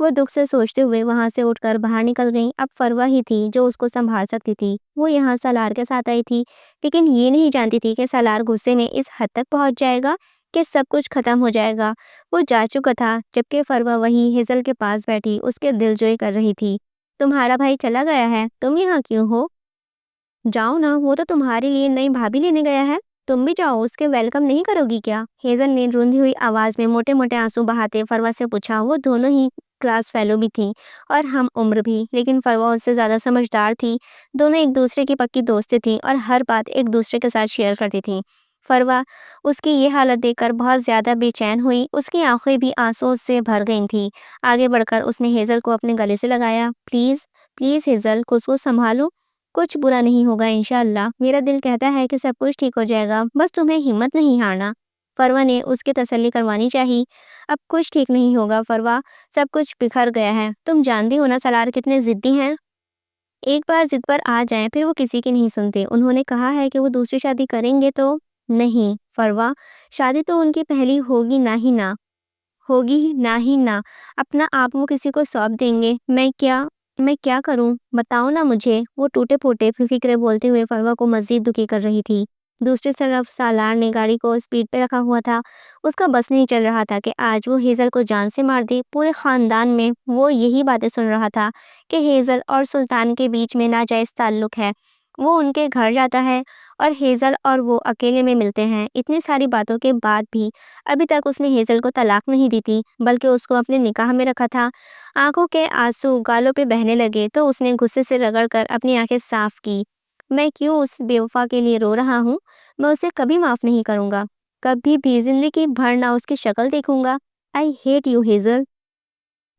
وہ دکھ سے سوچتے ہوئے وہاں سے اٹھ کر باہر نکل گئیں۔ اب فروا ہی تھی جو اس کو سنبھال سکتی تھی۔ وہ یہاں سالار کے ساتھ آئی تھی، لیکن یہ نہیں جانتی تھی کہ سالار غصے میں اس حد تک پہنچ جائے گا کہ سب کچھ ختم ہو جائے گا۔ وہ جا چکا تھا، جبکہ فروا وہی ہیزل کے پاس بیٹھی اس کے دل جوئی کر رہی تھی۔ تمہارا بھائی چلا گیا ہے، تم یہاں کیوں ہو؟ جاؤ نا، وہ تو تمہارے لیے نئی بھابھی لینے گیا ہے، تم بھی جاؤ، اس کے ویلکم نہیں کرو گی کیا؟ ہیزل نے روندی ہوئی آواز میں موٹے موٹے آنسو بہاتے فروا سے پوچھا۔ وہ دونوں ہی کلاس فیلو بھی تھیں اور ہم عمر بھی، لیکن فروا اس سے زیادہ سمجھدار تھی۔ دونوں ایک دوسرے کی پکی دوست تھیں اور ہر بات ایک دوسرے کے ساتھ شیئر کرتی تھیں۔ فروا اس کی یہ حالت دیکھ کر بہت زیادہ بے چین ہوئی، اس کی آنکھیں بھی آنسو سے بھر گئی تھیں۔ آگے بڑھ کر اس نے ہیزل کو اپنے گلے سے لگایا۔ پلیز پلیز ہیزل، خود کو سنبھالو، کچھ برا نہیں ہوگا انشاءاللہ، میرا دل کہتا ہے کہ سب کچھ ٹھیک ہو جائے گا، بس تمہیں ہمت نہیں ہارنا۔ فروا نے اس کی تسلی کروانی چاہی۔ اب کچھ ٹھیک نہیں ہوگا فروا، سب کچھ بکھر گیا ہے، تم جانتی ہو نا سالار کتنے ضدی ہیں، ایک بار ضد پر آ جائیں پھر وہ کسی کی نہیں سنتے۔ انہوں نے کہا ہے کہ وہ دوسری شادی کریں گے تو نہیں فروا، شادی تو ان کی پہلی ہوگی نہ ہی نہ، اپنا آپ وہ کسی کو سونپ دیں گے۔ میں کیا کروں بتاؤ نا مجھے، وہ ٹوٹے پھوٹے فکرے بولتے ہوئے فروا کو مزید دکھی کر رہی تھی۔ دوسری طرف سالار نے گاڑی کو سپیڈ پہ رکھا ہوا تھا۔ اس کا بس نہیں چل رہا تھا کہ آج وہ ہیزل کو جان سے مار دے۔ پورے خاندان میں وہ یہی باتیں سن رہا تھا کہ ہیزل اور سلطان کے بیچ میں ناجائز تعلق ہے۔ وہ ان کے گھر جاتا ہے اور ہیزل اور وہ اکیلے میں ملتے ہیں۔ اتنی ساری باتوں کے بعد بھی ابھی تک اس نے ہیزل کو طلاق نہیں دی تھی، بلکہ اس کو اپنے نکاح میں رکھا تھا۔ آنکھوں کے آنسو گالوں پہ بہنے لگے تو اس نے غصے سے رگڑ کر اپنی آنکھیں صاف کی۔ میں کیوں اس بے وفا کے لیے رو رہا ہوں؟ میں اسے کبھی معاف نہیں کروں گا، کبھی بھی زندگی بھر نہ اس کی شکل دیکھوں گا۔ I hate you Hazel.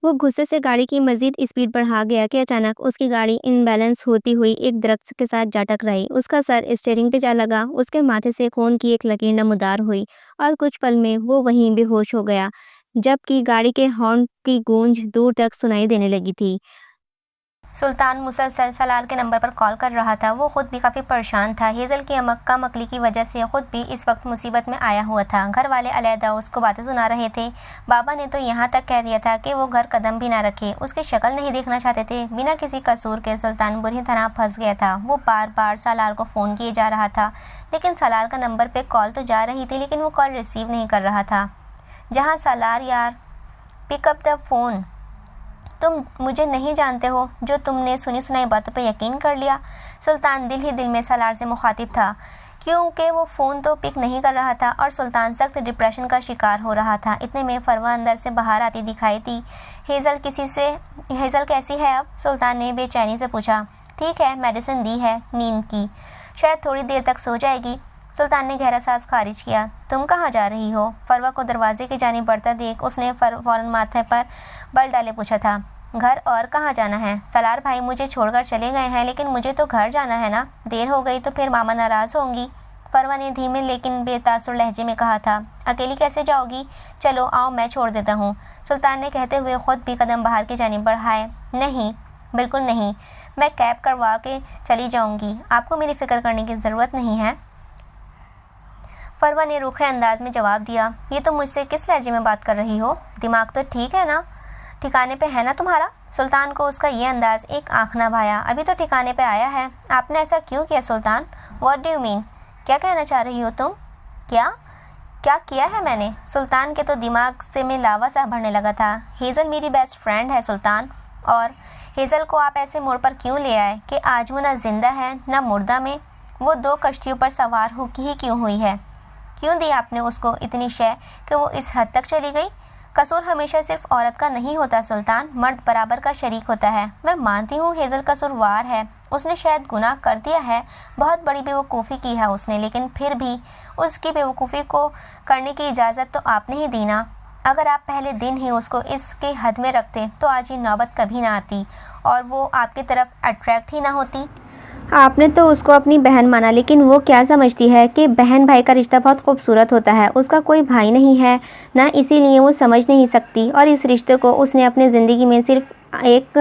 وہ غصے سے گاڑی کی مزید اسپیڈ بڑھا گیا کہ اچانک اس کی گاڑی ان بیلنس ہوتی ہوئی ایک درخت کے ساتھ جا ٹکرائی۔ اس کا سر اسٹیئرنگ پہ جا لگا، اس کے ماتھے سے خون کی ایک لکیر نمودار ہوئی اور کچھ پل میں وہ وہیں بے ہوش ہو گیا، جبکہ گاڑی کے ہارن کی گونج دور تک سنائی دینے لگی تھی۔ سلطان مسلسل سالار کے نمبر پر کال کر رہا تھا۔ وہ خود بھی کافی پریشان تھا۔ ہیزل کی کم عقلی کی وجہ سے خود بھی اس وقت مصیبت میں آیا ہوا تھا۔ گھر والے علیحدہ اس کو باتیں سنا رہے تھے۔ بابا نے تو یہاں تک کہہ دیا تھا کہ وہ گھر قدم بھی نہ رکھے، اس کی شکل نہیں دیکھنا چاہتے تھے۔ بنا کسی قصور کے سلطان بری طرح پھنس گیا تھا۔ وہ بار بار سالار کو فون کیے جا رہا تھا، لیکن سالار کا نمبر پہ کال تو جا رہی تھی لیکن وہ کال ریسیو نہیں کر رہا تھا۔ جہاں سالار یار، پک اپ دا فون، تم مجھے نہیں جانتے ہو جو تم نے سنی سنائی باتوں پہ یقین کر لیا۔ سلطان دل ہی دل میں سالار سے مخاطب تھا، کیونکہ وہ فون تو پک نہیں کر رہا تھا اور سلطان سخت ڈپریشن کا شکار ہو رہا تھا۔ اتنے میں فروا اندر سے باہر آتی دکھائی دی۔ ہیزل کیسی ہے اب؟ سلطان نے بے چینی سے پوچھا۔ ٹھیک ہے، میڈیسن دی ہے نیند کی، شاید تھوڑی دیر تک سو جائے گی۔ سلطان نے گہرا سانس خارج کیا۔ تم کہاں جا رہی ہو؟ فروا کو دروازے کی جانب بڑھتا دیکھ اس نے فوراً ماتھے پر بل ڈالے پوچھا تھا۔ گھر اور کہاں جانا ہے؟ سالار بھائی مجھے چھوڑ کر چلے گئے ہیں، لیکن مجھے تو گھر جانا ہے نا، دیر ہو گئی تو پھر ماما ناراض ہوں گی، فروا نے دھیمے لیکن بے تاثر لہجے میں کہا تھا۔ اکیلی کیسے جاؤ گی؟ چلو آؤ میں چھوڑ دیتا ہوں، سلطان نے کہتے ہوئے خود بھی قدم باہر کی جانب بڑھائے۔ نہیں، بالکل نہیں، میں کیب کروا کے چلی جاؤں گی، آپ کو میری فکر کرنے کی ضرورت نہیں ہے، فروا نے روکھے انداز میں جواب دیا۔ یہ تم مجھ سے کس لہجے میں بات کر رہی ہو؟ دماغ تو ٹھیک ہے نا، ٹھکانے پہ ہے نا تمہارا؟ سلطان کو اس کا یہ انداز ایک آنکھ نہ بھایا۔ ابھی تو ٹھکانے پہ آیا ہے۔ آپ نے ایسا کیوں کیا Sultan? What do you mean? کیا کہنا چاہ رہی ہو تم؟ کیا کیا ہے میں نے؟ سلطان کے تو دماغ سے میں لاوا سا بھرنے لگا تھا۔ ہیزل میری بیسٹ فرینڈ ہے سلطان، اور ہیزل کو آپ ایسے موڑ پر کیوں لے آئے کہ آج وہ نہ زندہ ہے نہ مردہ میں؟ وہ 2 کشتیوں پر سوار ہی کیوں ہوئی ہے؟ کیوں دی آپ نے اس کو اتنی شے کہ وہ اس حد تک چلی گئی؟ قصور ہمیشہ صرف عورت کا نہیں ہوتا سلطان، مرد برابر کا شریک ہوتا ہے۔ میں مانتی ہوں ہیزل قصوروار ہے، اس نے شاید گناہ کر دیا ہے، بہت بڑی بیوقوفی کی ہے اس نے، لیکن پھر بھی اس کی بیوقوفی کو کرنے کی اجازت تو آپ نے ہی دی نا۔ اگر آپ پہلے دن ہی اس کو اس کے حد میں رکھتے تو آج یہ نوبت کبھی نہ آتی اور وہ آپ کی طرف اٹریکٹ ہی نہ ہوتی۔ آپ نے تو اس کو اپنی بہن مانا، لیکن وہ کیا سمجھتی ہے کہ بہن بھائی کا رشتہ بہت خوبصورت ہوتا ہے، اس کا کوئی بھائی نہیں ہے نا، اسی لیے وہ سمجھ نہیں سکتی، اور اس رشتے کو اس نے اپنی زندگی میں صرف ایک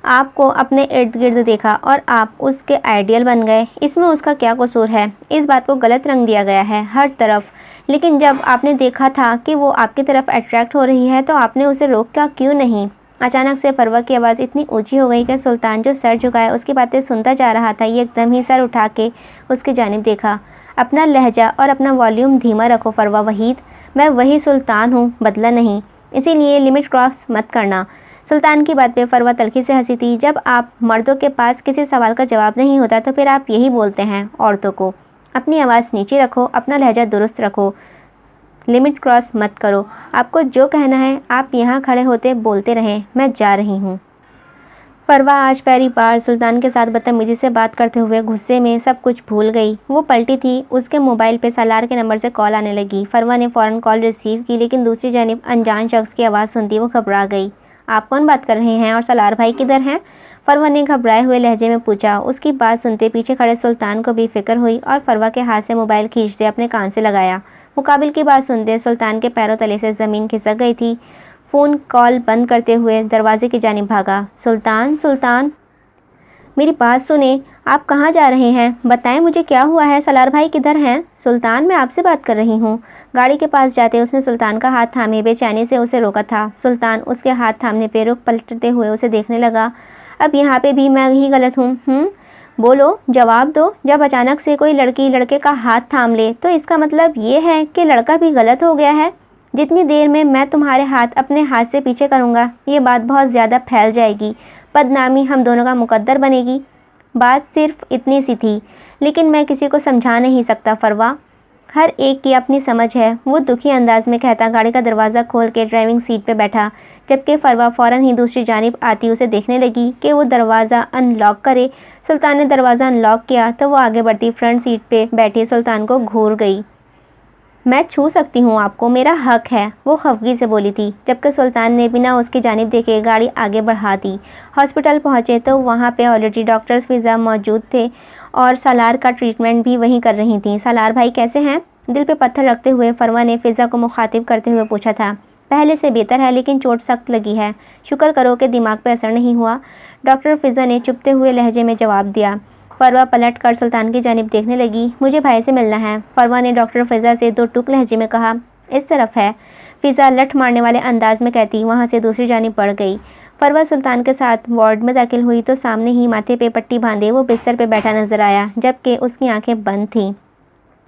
آپ کو اپنے ارد گرد دیکھا اور آپ اس کے آئیڈیل بن گئے۔ اس میں اس کا کیا قصور ہے؟ اس بات کو غلط رنگ دیا گیا ہے ہر طرف، لیکن جب آپ نے دیکھا تھا کہ وہ آپ کی طرف اٹریکٹ ہو رہی ہے تو آپ نے اسے روکا کیوں نہیں؟ اچانک سے فروہ کی آواز اتنی اونچی ہو گئی کہ سلطان جو سر جھکائے اس کی باتیں سنتا جا رہا تھا یہ ایک دم ہی سر اٹھا کے اس کی جانب دیکھا۔ اپنا لہجہ اور اپنا والیوم دھیما رکھو فروہ وحید، میں وہی سلطان ہوں، بدلہ نہیں، اسی لیے لمٹ کراس مت کرنا۔ سلطان کی بات پہ فروہ تلخی سے ہنسی تھی۔ جب آپ مردوں کے پاس کسی سوال کا جواب نہیں ہوتا تو پھر آپ یہی بولتے ہیں عورتوں کو، اپنی آواز نیچے رکھو، اپنا لہجہ درست رکھو، لمٹ کراس مت کرو، آپ کو جو کہنا ہے آپ یہاں کھڑے ہوتے بولتے رہیں، میں جا رہی ہوں۔ فروہ آج پہلی بار سلطان کے ساتھ بدتمیزی سے بات کرتے ہوئے غصے میں سب کچھ بھول گئی۔ وہ پلٹی تھی، اس کے موبائل پہ سالار کے نمبر سے کال آنے لگی۔ فروہ نے فوراً کال ریسیو کی لیکن دوسری جانب انجان شخص کی آواز سنتی وہ گھبرا گئی۔ آپ کون بات کر رہے ہیں اور سالار بھائی کدھر ہیں؟ فروہ نے گھبرائے ہوئے لہجے میں پوچھا۔ اس کی بات سنتے پیچھے کھڑے سلطان کو بھی فکر ہوئی اور فروہ کے ہاتھ سے موبائل کھینچتے اپنے کان سے لگایا۔ مقابل کی بات سنتے سلطان کے پیروں تلے سے زمین کھسک گئی تھی۔ فون کال بند کرتے ہوئے دروازے کی جانب بھاگا۔ سلطان، میری بات سنیں، آپ کہاں جا رہے ہیں؟ بتائیں مجھے کیا ہوا ہے، سالار بھائی کدھر ہیں؟ سلطان، میں آپ سے بات کر رہی ہوں۔ گاڑی کے پاس جاتے اس نے سلطان کا ہاتھ تھامے بے چینی سے اسے روکا تھا۔ سلطان اس کے ہاتھ تھامنے پہ رخ پلٹتے ہوئے اسے دیکھنے لگا۔ اب یہاں پہ بھی میں ہی غلط ہوں؟ بولو، جواب دو۔ جب اچانک سے کوئی لڑکی لڑکے کا ہاتھ تھام لے تو اس کا مطلب یہ ہے کہ لڑکا بھی غلط ہو گیا ہے۔ جتنی دیر میں تمہارے ہاتھ اپنے ہاتھ سے پیچھے کروں گا یہ بات بہت زیادہ پھیل جائے گی، بدنامی ہم دونوں کا مقدر بنے گی۔ بات صرف اتنی سی تھی لیکن میں کسی کو سمجھا نہیں سکتا فروہ، ہر ایک کی اپنی سمجھ ہے، وہ دکھی انداز میں کہتا گاڑی کا دروازہ کھول کے ڈرائیونگ سیٹ پہ بیٹھا، جبکہ فروہ فوراً ہی دوسری جانب آتی اسے دیکھنے لگی کہ وہ دروازہ ان لاک کرے۔ سلطان نے دروازہ ان لاک کیا تو وہ آگے بڑھتی فرنٹ سیٹ پہ بیٹھے سلطان کو گھور گئی۔ میں چھو سکتی ہوں آپ کو، میرا حق ہے، وہ خفگی سے بولی تھی، جبکہ سلطان نے بنا اس کی جانب دیکھے گاڑی آگے بڑھا دی۔ ہاسپٹل پہنچے تو وہاں پہ آلریڈی ڈاکٹر فضا موجود تھے اور سالار کا ٹریٹمنٹ بھی وہیں کر رہی تھیں۔ سالار بھائی کیسے ہیں؟ دل پہ پتھر رکھتے ہوئے فروہ نے فضا کو مخاطب کرتے ہوئے پوچھا تھا۔ پہلے سے بہتر ہے لیکن چوٹ سخت لگی ہے، شکر کرو کہ دماغ پہ اثر نہیں ہوا، ڈاکٹر فضا نے چپتے ہوئے لہجے میں جواب دیا۔ فروہ پلٹ کر سلطان کی جانب دیکھنے لگی۔ مجھے بھائی سے ملنا ہے، فروہ نے ڈاکٹر فضا سے دو ٹوک لہجے میں کہا۔ اس طرف ہے، فضا لٹ مارنے والے انداز میں کہتی وہاں سے دوسری جانب بڑھ گئی۔ فروہ سلطان کے ساتھ وارڈ میں داخل ہوئی تو سامنے ہی ماتھے پہ پٹی باندھے وہ بستر پہ بیٹھا نظر آیا، جبکہ اس کی آنکھیں بند تھیں۔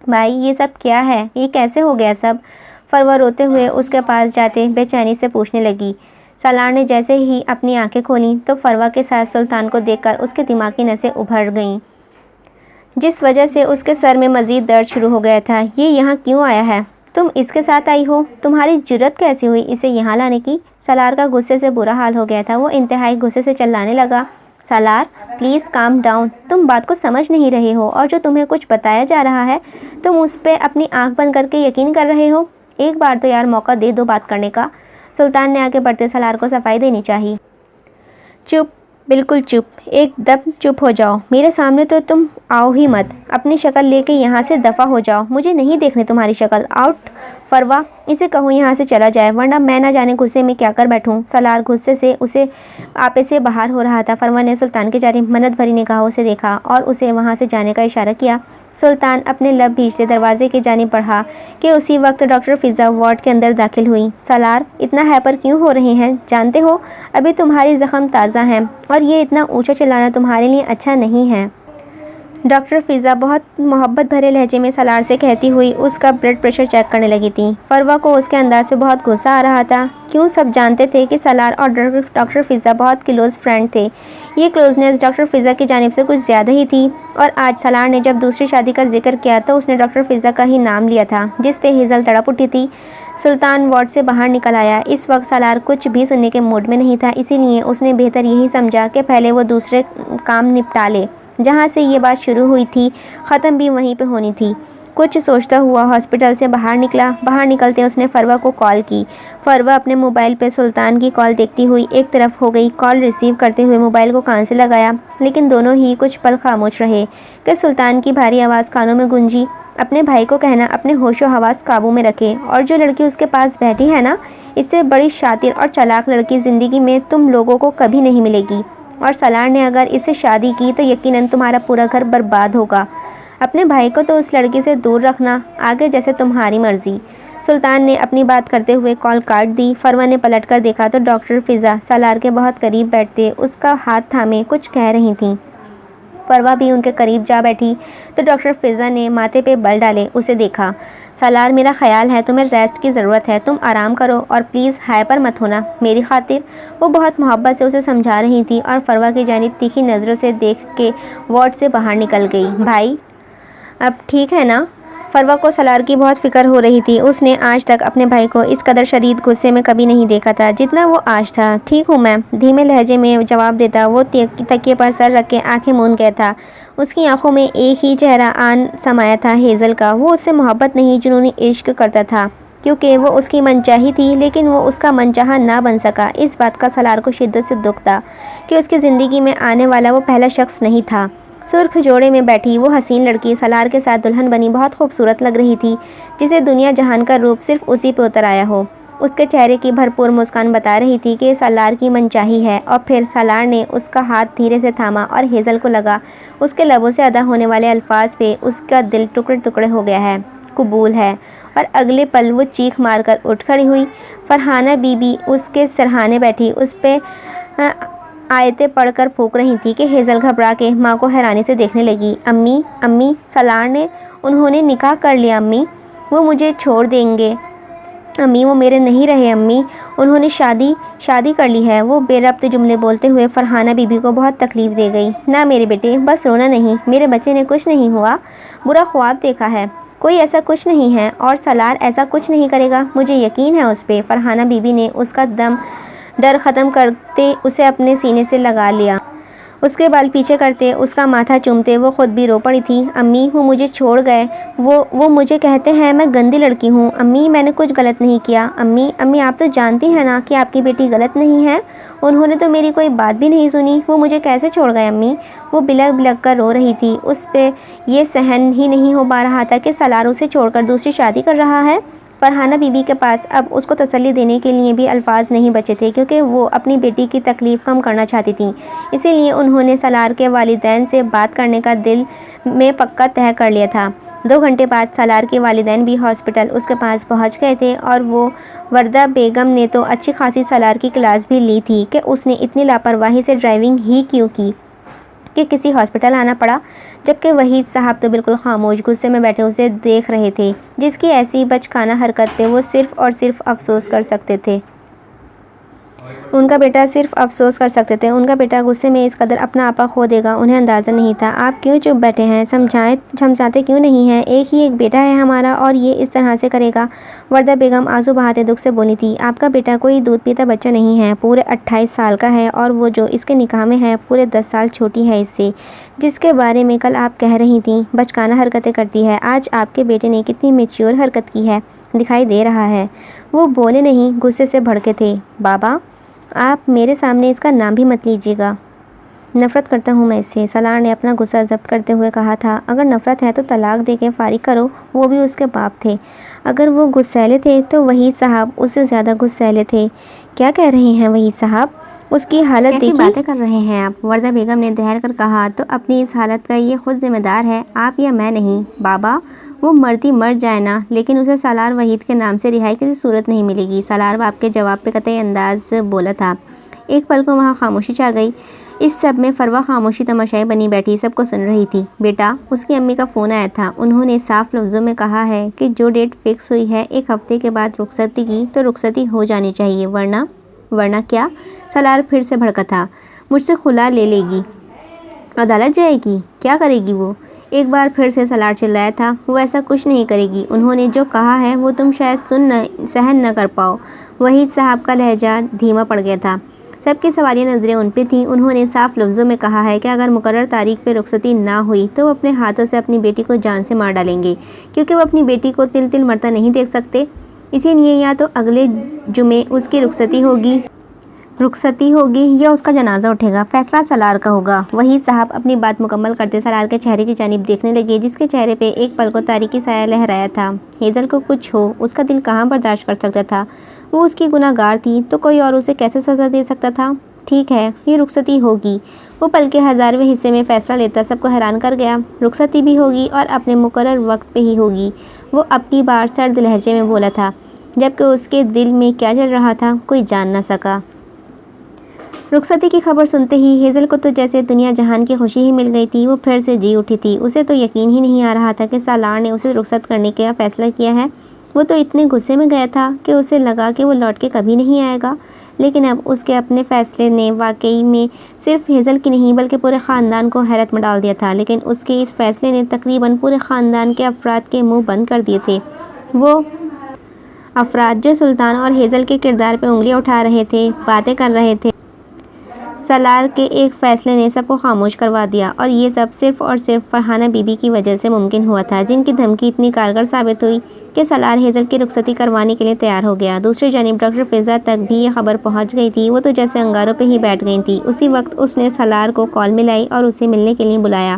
بھائی یہ سب کیا ہے، یہ کیسے ہو گیا سب؟ فروہ روتے ہوئے اس کے پاس جاتے بے چینی سے پوچھنے لگی۔ سالار نے جیسے ہی اپنی آنکھیں کھولیں تو فروہ کے ساتھ سلطان کو دیکھ کر اس کے دماغ کی نسیں ابھر گئیں، جس وجہ سے اس کے سر میں مزید درد شروع ہو گیا تھا۔ یہ یہاں کیوں آیا ہے؟ تم اس کے ساتھ آئی ہو؟ تمہاری جرأت کیسی ہوئی اسے یہاں لانے کی؟ سالار کا غصے سے برا حال ہو گیا تھا، وہ انتہائی غصے سے چلانے لگا۔ سالار پلیز کام ڈاؤن، تم بات کو سمجھ نہیں رہے ہو اور جو تمہیں کچھ بتایا جا رہا ہے تم اس پہ اپنی آنکھ بند کر کے یقین کر رہے ہو۔ ایک بار تو یار موقع دے دو بات کرنے کا۔ سلطان نے آگے بڑھتے سالار کو صفائی دینی چاہی۔ چپ، بالکل چپ، ایک دم چپ ہو جاؤ، میرے سامنے تو تم آؤ ہی مت، اپنی شکل لے کے یہاں سے دفع ہو جاؤ، مجھے نہیں دیکھنے تمہاری شکل، آؤٹ۔ فروہ اسے کہو یہاں سے چلا جائے ورنہ میں نہ جانے غصے میں کیا کر بیٹھوں۔ سالار غصے سے اسے آپے سے باہر ہو رہا تھا۔ فروہ نے سلطان کی جانب منت بھری نگاہوں سے دیکھا اور اسے وہاں سے جانے کا اشارہ کیا۔ سلطان اپنے لب بھیجتے دروازے کی جانب بڑھا کہ اسی وقت ڈاکٹر فضا وارڈ کے اندر داخل ہوئی۔ سالار اتنا ہائپر کیوں ہو رہے ہیں؟ جانتے ہو ابھی تمہاری زخم تازہ ہیں اور یہ اتنا اونچا چلانا تمہارے لیے اچھا نہیں ہے، ڈاکٹر فضا بہت محبت بھرے لہجے میں سالار سے کہتی ہوئی اس کا بلڈ پریشر چیک کرنے لگی تھی۔ فروہ کو اس کے انداز پہ بہت غصہ آ رہا تھا۔ کیوں سب جانتے تھے کہ سالار اور ڈاکٹر فضا بہت کلوز فرینڈ تھے۔ یہ کلوزنس ڈاکٹر فضا کی جانب سے کچھ زیادہ ہی تھی، اور آج سالار نے جب دوسری شادی کا ذکر کیا تو اس نے ڈاکٹر فضا کا ہی نام لیا تھا، جس پہ ہیزل تڑپ اٹھی تھی۔ سلطان وارڈ سے باہر نکل آیا۔ اس وقت سالار کچھ بھی سننے کے موڈ میں نہیں تھا، اسی لیے اس نے بہتر یہی سمجھا کہ پہلے وہ دوسرے کام نپٹا لے، جہاں سے یہ بات شروع ہوئی تھی ختم بھی وہیں پہ ہونی تھی۔ کچھ سوچتا ہوا ہاسپٹل سے باہر نکلا۔ باہر نکلتے اس نے فروہ کو کال کی۔ فروہ اپنے موبائل پہ سلطان کی کال دیکھتی ہوئی ایک طرف ہو گئی۔ کال ریسیو کرتے ہوئے موبائل کو کان سے لگایا، لیکن دونوں ہی کچھ پل خاموش رہے کہ سلطان کی بھاری آواز کانوں میں گونجی۔ اپنے بھائی کو کہنا اپنے ہوش و حواس قابو میں رکھے، اور جو لڑکی اس کے پاس بیٹھی ہے نا، اس سے بڑی شاطر اور چالاک لڑکی زندگی میں تم لوگوں کو کبھی نہیں ملے گی، اور سالار نے اگر اس سے شادی کی تو یقیناً تمہارا پورا گھر برباد ہوگا۔ اپنے بھائی کو تو اس لڑکی سے دور رکھنا، آگے جیسے تمہاری مرضی۔ سلطان نے اپنی بات کرتے ہوئے کال کاٹ دی۔ فروہ نے پلٹ کر دیکھا تو ڈاکٹر فضا سالار کے بہت قریب بیٹھتے اس کا ہاتھ تھامے کچھ کہہ رہی تھیں۔ فروہ بھی ان کے قریب جا بیٹھی تو ڈاکٹر فضا نے ماتھے پہ بل ڈالے اسے دیکھا۔ سالار، میرا خیال ہے تمہیں ریسٹ کی ضرورت ہے، تم آرام کرو اور پلیز ہائپر مت ہونا میری خاطر۔ وہ بہت محبت سے اسے سمجھا رہی تھی اور فروہ کی جانب تیکھی نظروں سے دیکھ کے وارڈ سے باہر نکل گئی۔ بھائی اب ٹھیک ہے نا؟ فروہ کو سالار کی بہت فکر ہو رہی تھی۔ اس نے آج تک اپنے بھائی کو اس قدر شدید غصے میں کبھی نہیں دیکھا تھا جتنا وہ آج تھا۔ ٹھیک ہوں میم، دھیمے لہجے میں جواب دیتا وہ تکیے پر سر رکھ کے آنکھیں موند گیا تھا۔ اس کی آنکھوں میں ایک ہی چہرہ آن سمایا تھا، ہیزل کا۔ وہ اس سے محبت نہیں جنونی عشق کرتا تھا کیونکہ وہ اس کی من چاہی تھی، لیکن وہ اس کا من چاہا نہ بن سکا۔ اس بات کا سالار کو شدت سے دکھ تھا کہ اس کی زندگی میں آنے والا وہ پہلا شخص نہیں تھا۔ سرخ جوڑے میں بیٹھی وہ حسین لڑکی سالار کے ساتھ دلہن بنی بہت خوبصورت لگ رہی تھی، جسے دنیا جہان کا روپ صرف اسی پہ اتر آیا ہو۔ اس کے چہرے کی بھرپور مسکان بتا رہی تھی کہ سالار کی من چاہی ہے۔ اور پھر سالار نے اس کا ہاتھ دھیرے سے تھاما اور ہیزل کو لگا اس کے لبوں سے ادا ہونے والے الفاظ پہ اس کا دل ٹکڑے ٹکڑے ہو گیا ہے، قبول ہے۔ اور اگلے پل وہ چیخ مار کر اٹھ کھڑی ہوئی۔ فرحانہ بی بی اس کے سرہانے بیٹھی اس پہ آیتیں پڑھ کر پھونک رہی تھی کہ ہیزل گھبرا کے ماں کو حیرانی سے دیکھنے لگی۔ امی امی، سالار نے انہوں نے نکاح کر لیا امی، وہ مجھے چھوڑ دیں گے امی، وہ میرے نہیں رہے امی، انہوں نے شادی کر لی ہے۔ وہ بے ربط جملے بولتے ہوئے فرحانہ بی بی کو بہت تکلیف دے گئی۔ نہ میرے بیٹے، بس رونا نہیں، میرے بچے نے کچھ نہیں ہوا، برا خواب دیکھا ہے، کوئی ایسا کچھ نہیں ہے اور سالار ایسا کچھ نہیں کرے گا، مجھے یقین ہے اس پہ۔ فرحانہ بی بی نے اس کا ڈر ختم کرتے اسے اپنے سینے سے لگا لیا، اس کے بال پیچھے کرتے اس کا ماتھا چومتے وہ خود بھی رو پڑی تھی۔ امی، وہ مجھے چھوڑ گئے، وہ مجھے کہتے ہیں میں گندی لڑکی ہوں امی، میں نے کچھ غلط نہیں کیا امی آپ تو جانتی ہیں نا کہ آپ کی بیٹی غلط نہیں ہے، انہوں نے تو میری کوئی بات بھی نہیں سنی، وہ مجھے کیسے چھوڑ گئے امی۔ وہ بلک بلک کر رو رہی تھی، اس پہ یہ سہن ہی نہیں ہو پا رہا تھا کہ سالار اسے چھوڑ کر دوسری شادی کر رہا ہے۔ فرحانہ بی بی کے پاس اب اس کو تسلی دینے کے لیے بھی الفاظ نہیں بچے تھے کیونکہ وہ اپنی بیٹی کی تکلیف کم کرنا چاہتی تھیں، اسی لیے انہوں نے سالار کے والدین سے بات کرنے کا دل میں پکا طے کر لیا تھا۔ 2 گھنٹے بعد سالار کے والدین بھی ہاسپٹل اس کے پاس پہنچ گئے تھے اور وہ وردہ بیگم نے تو اچھی خاصی سالار کی کلاس بھی لی تھی کہ اس نے اتنی لاپرواہی سے ڈرائیونگ ہی کیوں کی کہ کسی ہاسپٹل آنا پڑا، جبکہ وحید صاحب تو بالکل خاموش غصے میں بیٹھے اسے دیکھ رہے تھے، جس کی ایسی بچکانہ حرکت پہ وہ صرف اور صرف افسوس کر سکتے تھے۔ ان کا بیٹا غصے میں اس قدر اپنا آپا کھو دے گا انہیں اندازہ نہیں تھا۔ آپ کیوں چپ بیٹھے ہیں؟ سمجھاتے کیوں نہیں ہیں؟ ایک بیٹا ہے ہمارا اور یہ اس طرح سے کرے گا؟ وردہ بیگم آنسو بہاتے دکھ سے بولی تھی۔ آپ کا بیٹا کوئی دودھ پیتا بچہ نہیں ہے، پورے 28 سال کا ہے اور وہ جو اس کے نکاح میں ہے پورے 10 سال چھوٹی ہے اس سے، جس کے بارے میں کل آپ کہہ رہی تھیں بچکانہ حرکتیں کرتی ہے۔ آج آپ کے بیٹے نے کتنی میچیور حرکت کی ہے، دکھائی دے رہا ہے۔ وہ بولے نہیں، غصے سے بھڑکے تھے۔ بابا، آپ میرے سامنے اس کا نام بھی مت لیجیے گا، نفرت کرتا ہوں میں اس سے، سالار نے اپنا غصہ ضبط کرتے ہوئے کہا تھا۔ اگر نفرت ہے تو طلاق دے کے فارغ کرو، وہ بھی اس کے باپ تھے۔ اگر وہ غصیلے تھے تو وحید صاحب اس سے زیادہ غصیلے تھے۔ کیا کہہ رہے ہیں وحید صاحب؟ اس کی حالت دیکھیے۔ کیسی باتیں کر رہے ہیں آپ؟ وردہ بیگم نے دہل کر کہا۔ تو اپنی اس حالت کا یہ خود ذمہ دار ہے، آپ یا میں نہیں۔ بابا، وہ مرتی مر جائے نا، لیکن اسے سالار وحید کے نام سے رہائی کسی صورت نہیں ملے گی، سالار باپ کے جواب پہ قطعی انداز بولا تھا۔ ایک پل کو وہاں خاموشی چھا گئی۔ اس سب میں فروہ خاموشی تماشائی بنی بیٹھی سب کو سن رہی تھی۔ بیٹا، اس کی امی کا فون آیا تھا، انہوں نے صاف لفظوں میں کہا ہے کہ جو ڈیٹ فکس ہوئی ہے 1 ہفتے کے بعد رخصتی کی تو رخصتی ہو جانی چاہیے، ورنہ کیا؟ سالار پھر سے بھڑکا تھا۔ مجھ سے خلا لے لے گی، عدالت جائے گی، کیا کرے گی وہ؟ ایک بار پھر سے سالار چلایا تھا۔ وہ ایسا کچھ نہیں کرے گی، انہوں نے جو کہا ہے وہ تم شاید سہن نہ کر پاؤ۔ وحید صاحب کا لہجہ دھیما پڑ گیا تھا، سب کی سوالیہ نظریں ان پہ تھیں۔ انہوں نے صاف لفظوں میں کہا ہے کہ اگر مقرر تاریخ پہ رخصتی نہ ہوئی تو وہ اپنے ہاتھوں سے اپنی بیٹی کو جان سے مار ڈالیں گے، کیونکہ وہ اپنی بیٹی کو تل تل مرتا نہیں دیکھ سکتے۔ اسی لیے یا تو اگلے جمعے اس کی رخصتی ہوگی یا اس کا جنازہ اٹھے گا، فیصلہ سالار کا ہوگا۔ وحید صاحب اپنی بات مکمل کرتے سالار کے چہرے کی جانب دیکھنے لگے، جس کے چہرے پہ ایک پل کو تاریکی سایہ لہرایا تھا۔ ہیزل کو کچھ ہو، اس کا دل کہاں برداشت کر سکتا تھا؟ وہ اس کی گناہ گار تھی تو کوئی اور اسے کیسے سزا دے سکتا تھا؟ ٹھیک ہے، یہ رخصتی ہوگی۔ وہ پل کے 1000ویں حصے میں فیصلہ لیتا سب کو حیران کر گیا۔ رخصتی بھی ہوگی اور اپنے مقرر وقت پہ ہی ہوگی، وہ اب کی بار سرد لہجے میں بولا تھا، جبکہ اس کے دل میں کیا چل رہا تھا کوئی جان نہ سکا۔ رخصتی کی خبر سنتے ہی ہیزل کو تو جیسے دنیا جہان کی خوشی ہی مل گئی تھی۔ وہ پھر سے جی اٹھی تھی۔ اسے تو یقین ہی نہیں آ رہا تھا کہ سالار نے اسے رخصت کرنے کا فیصلہ کیا ہے۔ وہ تو اتنے غصے میں گیا تھا کہ اسے لگا کہ وہ لوٹ کے کبھی نہیں آئے گا، لیکن اب اس کے اپنے فیصلے نے واقعی میں صرف ہیزل کی نہیں بلکہ پورے خاندان کو حیرت میں ڈال دیا تھا۔ لیکن اس کے اس فیصلے نے تقریباً پورے خاندان کے افراد کے منہ بند کر دیے تھے۔ وہ افراد جو سلطان اور ہیزل کے کردار پہ انگلیاں اٹھا رہے تھے، باتیں کر رہے تھے۔ سالار کے ایک فیصلے نے سب کو خاموش کروا دیا، اور یہ سب صرف اور صرف فرحانہ بی بی کی وجہ سے ممکن ہوا تھا، جن کی دھمکی اتنی کارگر ثابت ہوئی کہ سالار ہیزل کی رخصتی کروانے کے لیے تیار ہو گیا۔ دوسری جانب ڈاکٹر فضا تک بھی یہ خبر پہنچ گئی تھی۔ وہ تو جیسے انگاروں پہ ہی بیٹھ گئی تھی۔ اسی وقت اس نے سالار کو کال ملائی اور اسے ملنے کے لیے بلایا۔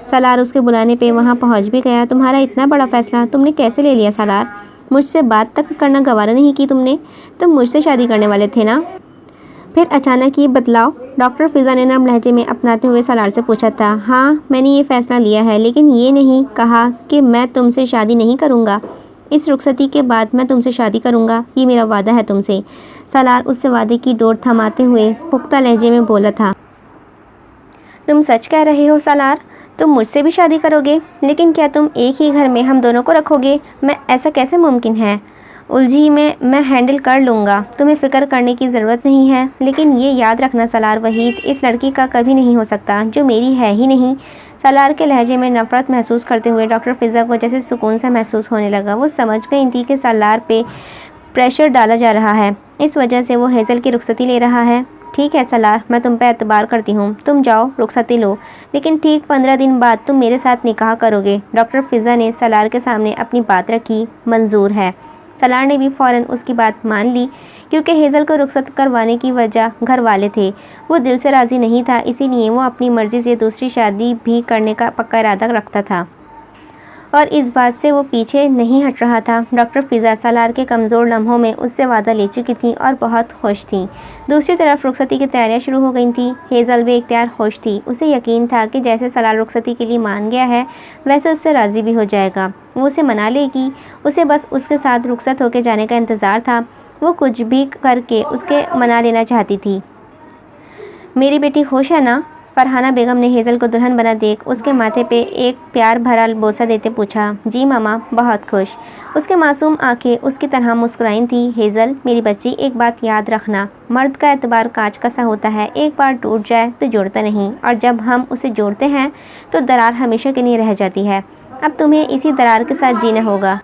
سالار اس کے بلانے پہ وہاں پہنچ بھی گیا۔ تمہارا اتنا بڑا فیصلہ تم نے کیسے لے لیا سالار؟ مجھ سے بات تک کرنا گوارا نہیں کی تم نے؟ تم مجھ سے شادی کرنے والے تھے نا؟ پھر اچانک یہ بدلاؤ؟ ڈاکٹر فضا نے نرم لہجے میں اپناتے ہوئے سالار سے پوچھا تھا۔ ہاں، میں نے یہ فیصلہ لیا ہے، لیکن یہ نہیں کہا کہ میں تم سے شادی نہیں کروں گا۔ اس رخصتی کے بعد میں تم سے شادی کروں گا، یہ میرا وعدہ ہے تم سے۔ سالار اس سے وعدے کی ڈور تھماتے ہوئے پختہ لہجے میں بولا تھا۔ تم سچ کہہ رہے ہو سالار؟ تم مجھ سے بھی شادی کرو گے؟ لیکن کیا تم ایک ہی گھر میں ہم دونوں کو رکھو گے؟ میں ایسا کیسے ممکن ہے؟ الجھی میں ہینڈل کر لوں گا، تمہیں فکر کرنے کی ضرورت نہیں ہے۔ لیکن یہ یاد رکھنا سالار وحید اس لڑکی کا کبھی نہیں ہو سکتا جو میری ہے ہی نہیں۔ سالار کے لہجے میں نفرت محسوس کرتے ہوئے ڈاکٹر فضا کو جیسے سکون سا محسوس ہونے لگا۔ وہ سمجھ گئی تھی کہ سالار پہ پریشر ڈالا جا رہا ہے، اس وجہ سے وہ ہیزل کی رخصتی لے رہا ہے۔ ٹھیک ہے سالار، میں تم پہ اعتبار کرتی ہوں، تم جاؤ رخصتی لو، لیکن ٹھیک 15 دن بعد تم میرے ساتھ نکاح کرو گے۔ ڈاکٹر فضا نے سالار کے سامنے اپنی بات رکھی۔ منظور ہے۔ سالار نے بھی فوراً اس کی بات مان لی، کیونکہ ہیزل کو رخصت کروانے کی وجہ گھر والے تھے۔ وہ دل سے راضی نہیں تھا، اسی لیے وہ اپنی مرضی سے دوسری شادی بھی کرنے کا پکا ارادہ رکھتا تھا، اور اس بات سے وہ پیچھے نہیں ہٹ رہا تھا۔ ڈاکٹر فضا سالار کے کمزور لمحوں میں اس سے وعدہ لے چکی تھیں اور بہت خوش تھیں۔ دوسری طرف رخصتی کی تیاریاں شروع ہو گئی تھیں۔ ہیزل بے اختیار خوش تھی۔ اسے یقین تھا کہ جیسے سالار رخصتی کے لیے مان گیا ہے، ویسے اس سے راضی بھی ہو جائے گا، وہ اسے منا لے گی۔ اسے بس اس کے ساتھ رخصت ہو کے جانے کا انتظار تھا۔ وہ کچھ بھی کر کے اس کے منا لینا چاہتی تھی۔ میری بیٹی خوش ہے نا؟ فرحانہ بیگم نے ہیزل کو دلہن بنا دیکھ اس کے ماتھے پہ ایک پیار بھرا بوسہ دیتے پوچھا۔ جی ماما، بہت خوش۔ اس کے معصوم آنکھیں اس کی طرح مسکرائی تھیں۔ ہیزل میری بچی، ایک بات یاد رکھنا، مرد کا اعتبار کانچ کا سا ہوتا ہے، ایک بار ٹوٹ جائے تو جوڑتا نہیں، اور جب ہم اسے جوڑتے ہیں تو درار ہمیشہ کے لیے رہ جاتی ہے۔ اب تمہیں اسی درار کے ساتھ جینا ہوگا۔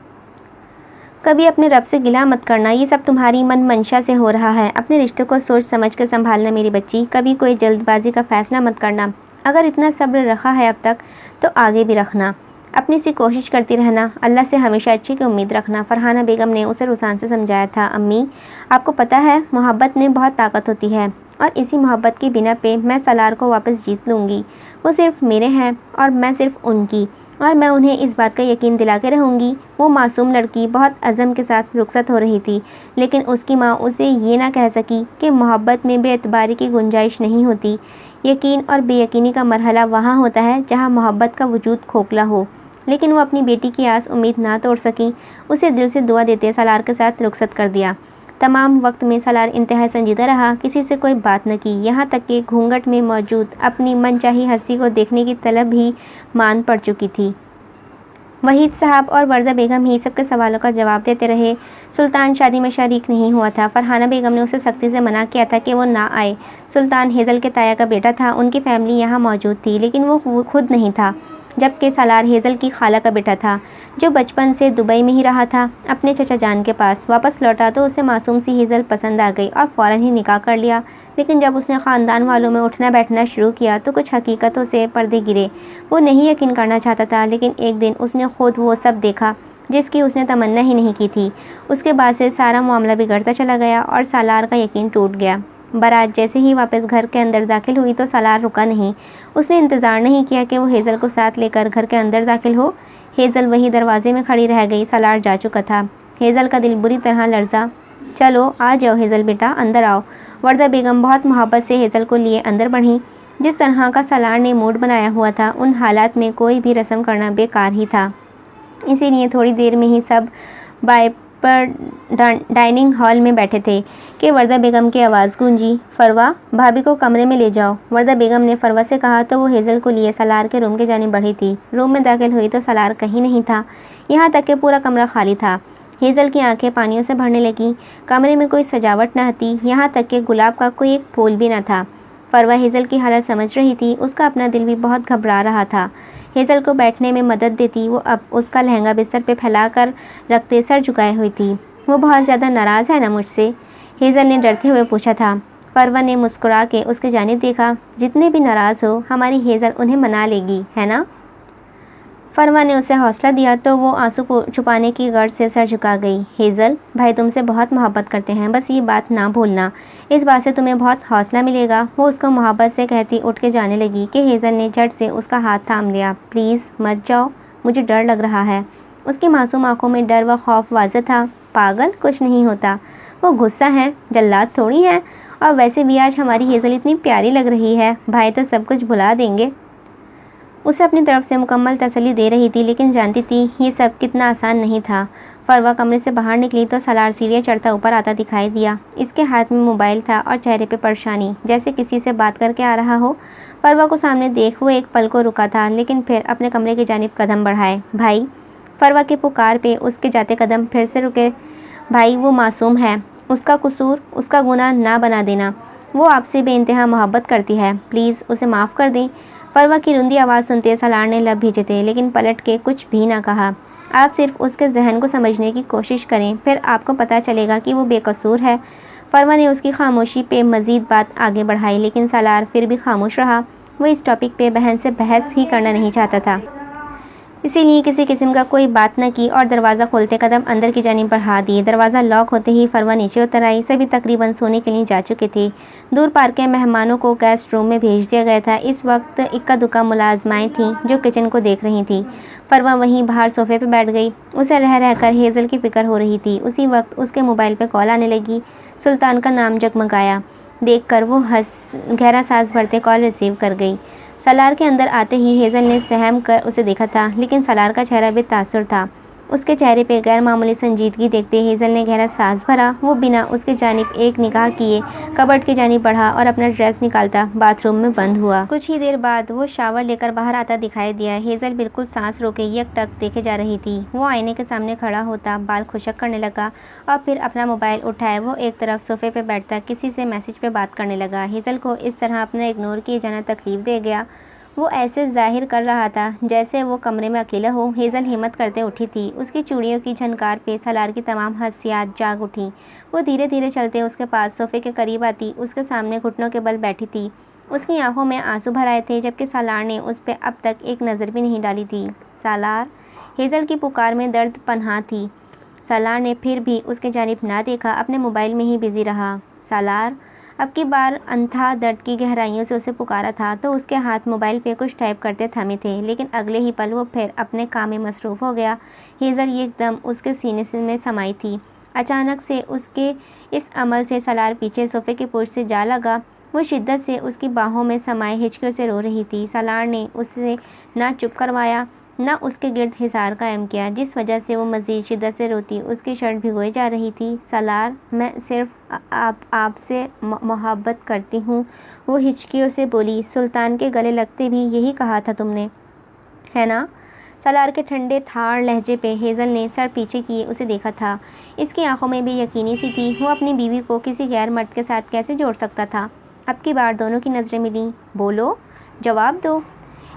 کبھی اپنے رب سے گلہ مت کرنا، یہ سب تمہاری من منشا سے ہو رہا ہے۔ اپنے رشتوں کو سوچ سمجھ کر سنبھالنا میری بچی، کبھی کوئی جلد بازی کا فیصلہ مت کرنا۔ اگر اتنا صبر رکھا ہے اب تک تو آگے بھی رکھنا، اپنی سی کوشش کرتی رہنا، اللہ سے ہمیشہ اچھے کی امید رکھنا۔ فرحانہ بیگم نے اسے رسان سے سمجھایا تھا۔ امی، آپ کو پتہ ہے محبت میں بہت طاقت ہوتی ہے، اور اسی محبت کی بنا پہ میں سالار کو واپس جیت لوں گی۔ وہ صرف میرے ہیں اور میں صرف ان کی، اور میں انہیں اس بات کا یقین دلا کے رہوں گی۔ وہ معصوم لڑکی بہت عزم کے ساتھ رخصت ہو رہی تھی، لیکن اس کی ماں اسے یہ نہ کہہ سکی کہ محبت میں بے اعتباری کی گنجائش نہیں ہوتی۔ یقین اور بے یقینی کا مرحلہ وہاں ہوتا ہے جہاں محبت کا وجود کھوکھلا ہو۔ لیکن وہ اپنی بیٹی کی آس امید نہ توڑ سکی۔ اسے دل سے دعا دیتے سالار کے ساتھ رخصت کر دیا۔ تمام وقت میں سالار انتہائی سنجیدہ رہا، کسی سے کوئی بات نہ کی، یہاں تک کہ گھونگھٹ میں موجود اپنی من چاہی ہستی کو دیکھنے کی طلب ہی مان پڑ چکی تھی۔ وحید صاحب اور وردہ بیگم ہی سب کے سوالوں کا جواب دیتے رہے۔ سلطان شادی میں شریک نہیں ہوا تھا۔ فرحانہ بیگم نے اسے سختی سے منع کیا تھا کہ وہ نہ آئے۔ سلطان ہیزل کے تایا کا بیٹا تھا، ان کی فیملی یہاں موجود تھی، لیکن وہ خود نہیں تھا، جبکہ سالار ہیزل کی خالہ کا بیٹا تھا، جو بچپن سے دبئی میں ہی رہا تھا اپنے چچا جان کے پاس۔ واپس لوٹا تو اسے معصوم سی ہیزل پسند آ گئی اور فوراً ہی نکاح کر لیا۔ لیکن جب اس نے خاندان والوں میں اٹھنا بیٹھنا شروع کیا تو کچھ حقیقتوں سے پردے گرے۔ وہ نہیں یقین کرنا چاہتا تھا، لیکن ایک دن اس نے خود وہ سب دیکھا جس کی اس نے تمنا ہی نہیں کی تھی۔ اس کے بعد سے سارا معاملہ بگڑتا چلا گیا اور سالار کا یقین ٹوٹ گیا۔ بارات جیسے ہی واپس گھر کے اندر داخل ہوئی تو سالار رکا نہیں۔ اس نے انتظار نہیں کیا کہ وہ ہیزل کو ساتھ لے کر گھر کے اندر داخل ہو۔ ہیزل وہی دروازے میں کھڑی رہ گئی۔ سالار جا چکا تھا۔ ہیزل کا دل بری طرح لرزا۔ چلو آ جاؤ ہیزل بیٹا، اندر آؤ۔ وردہ بیگم بہت محبت سے ہیزل کو لیے اندر بڑھیں۔ جس طرح کا سالار نے موڈ بنایا ہوا تھا، ان حالات میں کوئی بھی رسم کرنا بیکار ہی تھا۔ اسی لیے تھوڑی دیر میں ہی سب بائیں پر ڈائننگ ہال میں بیٹھے تھے کہ وردہ بیگم کی آواز گونجی، فروہ، بھابھی کو کمرے میں لے جاؤ۔ وردہ بیگم نے فروہ سے کہا تو وہ ہیزل کو لیے سالار کے روم کی جانب بڑھی تھی۔ روم میں داخل ہوئی تو سالار کہیں نہیں تھا، یہاں تک کہ پورا کمرہ خالی تھا۔ ہیزل کی آنکھیں پانیوں سے بھرنے لگیں۔ کمرے میں کوئی سجاوٹ نہ تھی، یہاں تک کہ گلاب کا کوئی ایک پھول بھی نہ تھا۔ فروہ ہیزل کی حالت سمجھ رہی تھی، اس کا اپنا دل بھی بہت گھبرا رہا تھا۔ ہیزل کو بیٹھنے میں مدد دیتی وہ اب اس کا لہنگا بستر پہ پھیلا کر رکھتے سر جھکائے ہوئی تھی۔ وہ بہت زیادہ ناراض ہے نا مجھ سے؟ ہیزل نے ڈرتے ہوئے پوچھا تھا۔ فروہ نے مسکرا کے اس کی جانب دیکھا۔ جتنے بھی ناراض ہو، ہماری ہیزل انہیں منا لے گی، ہے نا؟ فروہ نے اسے حوصلہ دیا تو وہ آنسو چھپانے کی غرض سے سر جھکا گئی۔ ہیزل، بھائی تم سے بہت محبت کرتے ہیں، بس یہ بات نہ بھولنا، اس بات سے تمہیں بہت حوصلہ ملے گا۔ وہ اس کو محبت سے کہتی اٹھ کے جانے لگی کہ ہیزل نے جھٹ سے اس کا ہاتھ تھام لیا۔ پلیز مت جاؤ، مجھے ڈر لگ رہا ہے۔ اس کی معصوم آنکھوں میں ڈر و خوف واضح تھا۔ پاگل، کچھ نہیں ہوتا، وہ غصہ ہے، جلاد تھوڑی ہے، اور ویسے بھی آج ہماری ہیزل اتنی پیاری لگ رہی ہے، بھائی تو سب کچھ بھلا دیں گے۔ اسے اپنی طرف سے مکمل تسلی دے رہی تھی، لیکن جانتی تھی یہ سب کتنا آسان نہیں تھا۔ فروہ کمرے سے باہر نکلی تو سالار سیڑھیاں چڑھتا اوپر آتا دکھائی دیا۔ اس کے ہاتھ میں موبائل تھا اور چہرے پہ پریشانی، جیسے کسی سے بات کر کے آ رہا ہو۔ فروہ کو سامنے دیکھ وہ ایک پل کو رکا تھا، لیکن پھر اپنے کمرے کی جانب قدم بڑھائے۔ بھائی! فروہ کے پکار پہ اس کے جاتے قدم پھر سے رکے۔ بھائی، وہ معصوم ہے، اس کا قصور، اس کا گناہ نہ بنا دینا۔ وہ آپ سے بے انتہا محبت کرتی ہے، پلیز اسے معاف کر دیں۔ فروہ کی رندی آواز سنتے سالار نے لب بھیجے تھے، لیکن پلٹ کے کچھ بھی نہ کہا۔ آپ صرف اس کے ذہن کو سمجھنے کی کوشش کریں، پھر آپ کو پتہ چلے گا کہ وہ بے قصور ہے۔ فروہ نے اس کی خاموشی پہ مزید بات آگے بڑھائی، لیکن سالار پھر بھی خاموش رہا۔ وہ اس ٹاپک پہ بہن سے بحث ہی کرنا نہیں چاہتا تھا، اسی لیے کسی قسم کا کوئی بات نہ کی اور دروازہ کھولتے قدم اندر کی جانب بڑھا دیے۔ دروازہ لاک ہوتے ہی فروہ نیچے اتر آئی۔ سبھی تقریباً سونے کے لیے جا چکے تھے۔ دور پارک کے مہمانوں کو گیسٹ روم میں بھیج دیا گیا تھا۔ اس وقت اکا دکا ملازمائیں تھیں جو کچن کو دیکھ رہی تھیں۔ فروہ وہیں باہر صوفے پہ بیٹھ گئی۔ اسے رہ رہ کر ہیزل کی فکر ہو رہی تھی۔ اسی وقت اس کے موبائل پہ کال آنے لگی۔ سلطان کا نام جگمگایا دیکھ کر وہ گہرا سانس بھرتے کال ریسیو کر گئی۔ سالار کے اندر آتے ہی ہیزل نے سہم کر اسے دیکھا تھا، لیکن سالار کا چہرہ بے تاثر تھا۔ اس کے چہرے پہ غیر معمولی سنجیدگی دیکھتے ہیزل نے گہرا سانس بھرا۔ وہ بنا اس کی جانب ایک نگاہ کیے کبرڈ کی جانب بڑھا اور اپنا ڈریس نکالتا باتھ روم میں بند ہوا۔ کچھ ہی دیر بعد وہ شاور لے کر باہر آتا دکھائی دیا۔ ہیزل بالکل سانس روکے یک ٹک دیکھے جا رہی تھی۔ وہ آئینے کے سامنے کھڑا ہوتا، بال خشک کرنے لگا اور پھر اپنا موبائل اٹھائے وہ ایک طرف صوفے پہ بیٹھتا کسی سے میسج پہ بات کرنے لگا۔ ہیزل کو اس طرح اپنا اگنور کیے جانا تکلیف دے گیا۔ وہ ایسے ظاہر کر رہا تھا جیسے وہ کمرے میں اکیلا ہو۔ ہیزل ہمت کرتے اٹھی تھی۔ اس کی چوڑیوں کی جھنکار پہ سالار کی تمام حسیات جاگ اٹھی۔ وہ دھیرے دھیرے چلتے اس کے پاس صوفے کے قریب آتی، اس کے سامنے گھٹنوں کے بل بیٹھی تھی۔ اس کی آنکھوں میں آنسو بھر آئے تھے، جبکہ سالار نے اس پہ اب تک ایک نظر بھی نہیں ڈالی تھی۔ سالار! ہیزل کی پکار میں درد پنہاں تھی۔ سالار نے پھر بھی اس کی جانب نہ دیکھا، اپنے موبائل میں ہی بزی رہا۔ سالار! اب کی بار انتھا درد کی گہرائیوں سے اسے پکارا تھا تو اس کے ہاتھ موبائل پہ کچھ ٹائپ کرتے تھمے تھے، لیکن اگلے ہی پل وہ پھر اپنے کام میں مصروف ہو گیا۔ ہیزل ایک دم اس کے سینے میں سمائی تھی۔ اچانک سے اس کے اس عمل سے سالار پیچھے صوفے کی پشت سے جا لگا۔ وہ شدت سے اس کی باہوں میں سمائے ہچکیوں سے رو رہی تھی۔ سالار نے اسے نہ چپ کروایا، نہ اس کے گرد حصار قائم کیا، جس وجہ سے وہ مزید شدت سے روتی۔ اس کی شرٹ بھگوئی جا رہی تھی۔ سالار! میں صرف آپ سے محبت کرتی ہوں، وہ ہچکیوں سے بولی۔ سلطان کے گلے لگتے بھی یہی کہا تھا تم نے، ہے نا؟ سالار کے ٹھنڈے تھاڑ لہجے پہ ہیزل نے سر پیچھے کیے اسے دیکھا تھا۔ اس کی آنکھوں میں بے یقینی سی تھی۔ وہ اپنی بیوی کو کسی غیر مرد کے ساتھ کیسے جوڑ سکتا تھا؟ اب کی بار دونوں کی نظریں ملیں۔ بولو، جواب دو۔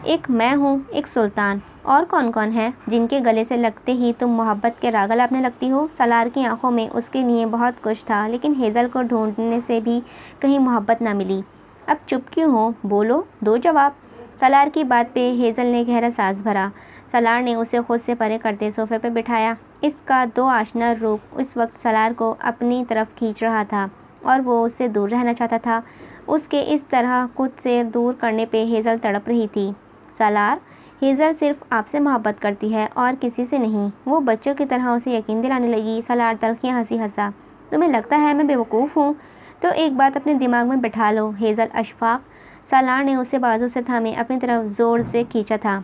ایک میں ہوں، ایک سلطان، اور کون کون ہے جن کے گلے سے لگتے ہی تم محبت کے راگ الاپنے لگتی ہو؟ سالار کی آنکھوں میں اس کے لیے بہت کچھ تھا، لیکن ہیزل کو ڈھونڈنے سے بھی کہیں محبت نہ ملی۔ اب چپ کیوں ہو؟ بولو، دو جواب۔ سالار کی بات پہ ہیزل نے گہرا سانس بھرا۔ سالار نے اسے خود سے پرے کرتے صوفے پہ بٹھایا۔ اس کا دو آشنا روپ اس وقت سالار کو اپنی طرف کھینچ رہا تھا اور وہ اس سے دور رہنا چاہتا تھا۔ اس کے اس طرح خود سے دور کرنے پہ ہیزل تڑپ رہی تھی۔ سالار! ہیزل صرف آپ سے محبت کرتی ہے اور کسی سے نہیں، وہ بچوں کی طرح اسے یقین دلانے لگی۔ سالار تلخیاں ہنسی ہنسا۔ تمہیں لگتا ہے میں بیوقوف ہوں؟ تو ایک بات اپنے دماغ میں بٹھا لو ہیزل اشفاق۔ سالار نے اسے بازو سے تھامے اپنی طرف زور سے کھینچا تھا۔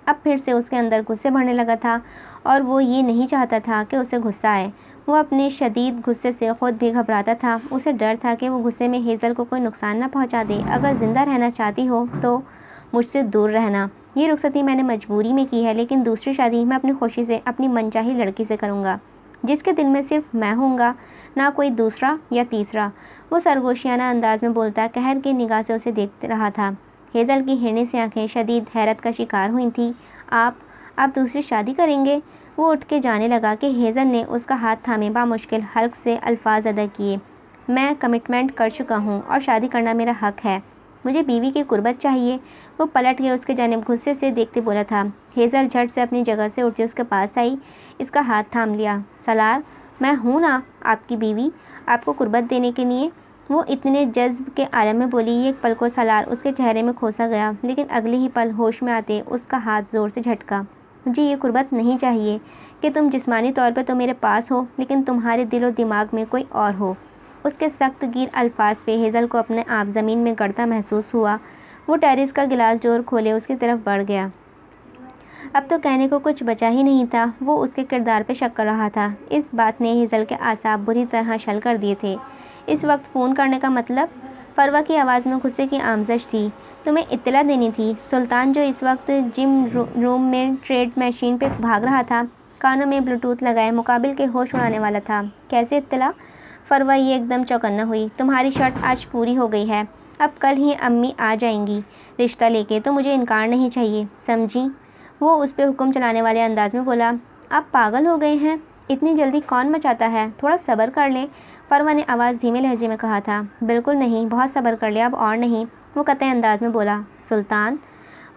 اب پھر سے اس کے اندر غصے بڑھنے لگا تھا اور وہ یہ نہیں چاہتا تھا کہ اسے غصہ آئے۔ وہ اپنے شدید غصے سے خود بھی گھبراتا تھا۔ اسے ڈر تھا کہ وہ غصے میں ہیزل کو کوئی نقصان نہ پہنچا دے۔ اگر زندہ رہنا چاہتی ہو تو مجھ سے دور رہنا۔ یہ رخصتی میں نے مجبوری میں کی ہے، لیکن دوسری شادی میں اپنی خوشی سے اپنی من چاہی لڑکی سے کروں گا، جس کے دل میں صرف میں ہوں گا، نہ کوئی دوسرا یا تیسرا۔ وہ سرگوشیانہ انداز میں بولتا قہر کی نگاہ سے اسے دیکھ رہا تھا۔ ہیزل کی ہرنی سی آنکھیں شدید حیرت کا شکار ہوئی تھیں۔ آپ دوسری شادی کریں گے؟ وہ اٹھ کے جانے لگا کہ ہیزل نے اس کا ہاتھ تھامے بامشکل حلق سے الفاظ ادا کیے۔ میں کمٹمنٹ کر چکا ہوں اور شادی کرنا میرا حق ہے۔ مجھے بیوی کی قربت چاہیے۔ وہ پلٹ کے اس کے جانب غصے سے دیکھتے بولا تھا۔ ہیزل جھٹ سے اپنی جگہ سے اٹھ اس کے پاس آئی، اس کا ہاتھ تھام لیا۔ سالار، میں ہوں نا آپ کی بیوی، آپ کو قربت دینے کے لیے۔ وہ اتنے جذب کے عالم میں بولی۔ ایک پل کو سالار اس کے چہرے میں کھوسا گیا، لیکن اگلے ہی پل ہوش میں آتے اس کا ہاتھ زور سے جھٹکا۔ مجھے یہ قربت نہیں چاہیے کہ تم جسمانی طور پر تو میرے پاس ہو، لیکن تمہارے دل و دماغ میں کوئی اور ہو۔ اس کے سخت گیر الفاظ پہ ہیزل کو اپنے آپ زمین میں گڑتا محسوس ہوا۔ وہ ٹیرس کا گلاس ڈور کھولے اس کی طرف بڑھ گیا۔ اب تو کہنے کو کچھ بچا ہی نہیں تھا۔ وہ اس کے کردار پہ شک کر رہا تھا۔ اس بات نے ہیزل کے اعصاب بری طرح شل کر دیے تھے۔ اس وقت فون کرنے کا مطلب؟ فروا کی آواز میں غصے کی آمیزش تھی۔ تمہیں اطلاع دینی تھی۔ سلطان جو اس وقت جم روم میں ٹریڈ مشین پہ بھاگ رہا تھا، کانوں میں بلوٹوتھ لگائے مقابل کے ہوش اڑانے والا تھا۔ کیسے اطلاع؟ فروا یہ ایک دم چوکنا ہوئی۔ تمہاری شرط آج پوری ہو گئی ہے۔ اب کل ہی امی آ جائیں گی رشتہ لے کے، تو مجھے انکار نہیں چاہیے، سمجھی؟ وہ اس پہ حکم چلانے والے انداز میں بولا۔ آپ پاگل ہو گئے ہیں؟ اتنی جلدی کون مچاتا ہے؟ تھوڑا صبر کر لیں، فروا نے آواز دھیمے لہجے میں کہا تھا۔ بالکل نہیں، بہت صبر کر لیا، اب اور نہیں، وہ قطعی انداز میں بولا۔ سلطان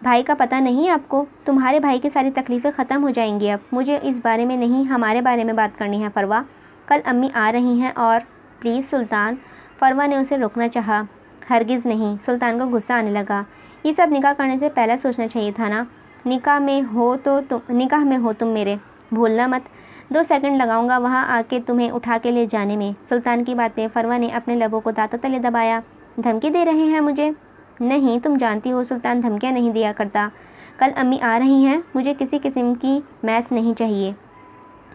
بھائی کا پتہ نہیں آپ کو؟ تمہارے بھائی کی ساری تکلیفیں ختم ہو جائیں گی۔ اب مجھے اس بارے میں نہیں، ہمارے بارے میں بات کرنی ہے فروا۔ کل امی آ رہی ہیں اور پلیز سلطان، فروا نے اسے روکنا چاہا۔ ہرگز نہیں۔ سلطان کو غصہ آنے لگا۔ یہ سب نکاح کرنے سے پہلے سوچنا چاہیے تھا نا۔ نکاح میں ہو تم میرے، بھولنا مت۔ 2 سیکنڈ لگاؤں گا وہاں آ کے تمہیں اٹھا کے لے جانے میں۔ سلطان کی بات پہ فروا نے اپنے لبوں کو دانتوں تلے دبایا۔ دھمکی دے رہے ہیں مجھے؟ نہیں، تم جانتی ہو سلطان دھمکیاں نہیں دیا کرتا۔ کل امی آ رہی ہیں، مجھے کسی قسم کی میس نہیں چاہیے،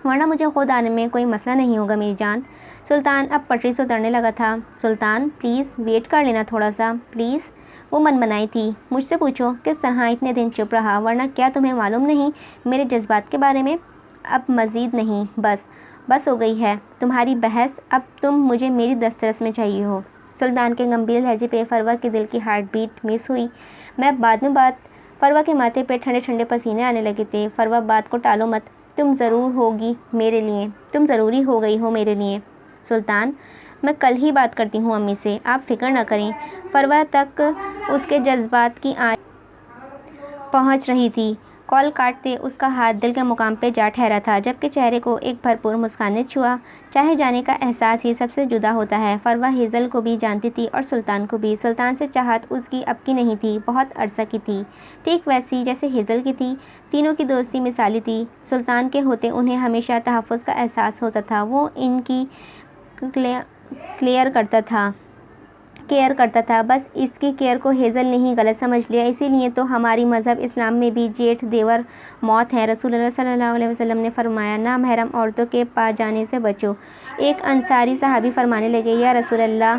ورنہ مجھے خود آنے میں کوئی مسئلہ نہیں ہوگا میری جان۔ سلطان اب پٹری سے اترنے لگا تھا۔ سلطان پلیز ویٹ کر لینا تھوڑا سا، پلیز۔ وہ من منائی تھی۔ مجھ سے پوچھو کس طرح اتنے دن چپ رہا، ورنہ کیا تمہیں معلوم نہیں میرے جذبات کے بارے میں؟ اب مزید نہیں، بس ہو گئی ہے تمہاری بحث، اب تم مجھے میری دسترس میں چاہیے ہو۔ سلطان کے گمبھیر لہجے پہ فروا کے دل کی ہارٹ بیٹ مس ہوئی۔ میں بعد میں بات۔ فروا کے ماتھے پہ ٹھنڈے ٹھنڈے پسینے آنے لگے تھے۔ فروا بات کو ٹالو مت، تم ضروری ہو گئی ہو میرے لیے۔ سلطان میں کل ہی بات کرتی ہوں امی سے، آپ فکر نہ کریں۔ فروا تک اس کے جذبات کی آنچ پہنچ رہی تھی۔ کال کاٹتے اس کا ہاتھ دل کے مقام پہ جا ٹھہرا تھا، جبکہ چہرے کو ایک بھرپور مسکان نے چھوا۔ چاہے جانے کا احساس ہی سب سے جدا ہوتا ہے۔ فروا ہیزل کو بھی جانتی تھی اور سلطان کو بھی۔ سلطان سے چاہت اس کی اب کی نہیں تھی، بہت عرصہ کی تھی، ٹھیک ویسی جیسے ہیزل کی تھی۔ تینوں کی دوستی مثالی تھی۔ سلطان کے ہوتے انہیں ہمیشہ تحفظ کا احساس ہوتا تھا۔ وہ ان کی کیئر کرتا تھا، بس اس کی کیئر کو ہیزل نے ہی غلط سمجھ لیا۔ اسی لیے تو ہماری مذہب اسلام میں بھی جیٹھ دیور موت ہے۔ رسول اللہ صلی اللہ علیہ وسلم نے فرمایا، نامحرم عورتوں کے پاس جانے سے بچو۔ ایک انصاری صحابی فرمانے لگے، یا رسول اللہ،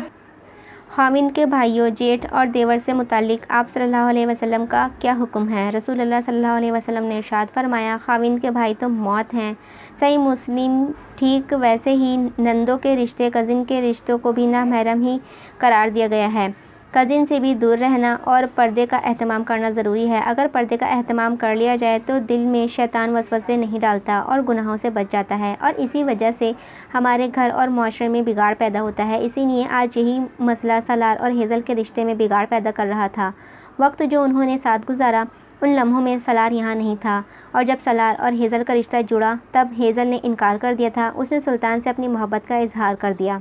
خاوند کے بھائیوں، جیٹھ اور دیور سے متعلق آپ صلی اللہ علیہ وسلم کا کیا حکم ہے؟ رسول اللہ صلی اللہ علیہ وسلم نے ارشاد فرمایا، خاوند کے بھائی تو موت ہیں۔ صحیح مسلم۔ ٹھیک ویسے ہی نندوں کے رشتے، کزن کے رشتوں کو بھی نامحرم ہی قرار دیا گیا ہے۔ کزن سے بھی دور رہنا اور پردے کا اہتمام کرنا ضروری ہے۔ اگر پردے کا اہتمام کر لیا جائے تو دل میں شیطان وسوسے نہیں ڈالتا اور گناہوں سے بچ جاتا ہے، اور اسی وجہ سے ہمارے گھر اور معاشرے میں بگاڑ پیدا ہوتا ہے۔ اسی لیے آج یہی مسئلہ سالار اور ہیزل کے رشتے میں بگاڑ پیدا کر رہا تھا۔ وقت جو انہوں نے ساتھ گزارا، ان لمحوں میں سالار یہاں نہیں تھا، اور جب سالار اور ہیزل کا رشتہ جڑا تب ہیزل نے انکار کر دیا تھا۔ اس نے سلطان سے اپنی محبت کا اظہار کر دیا۔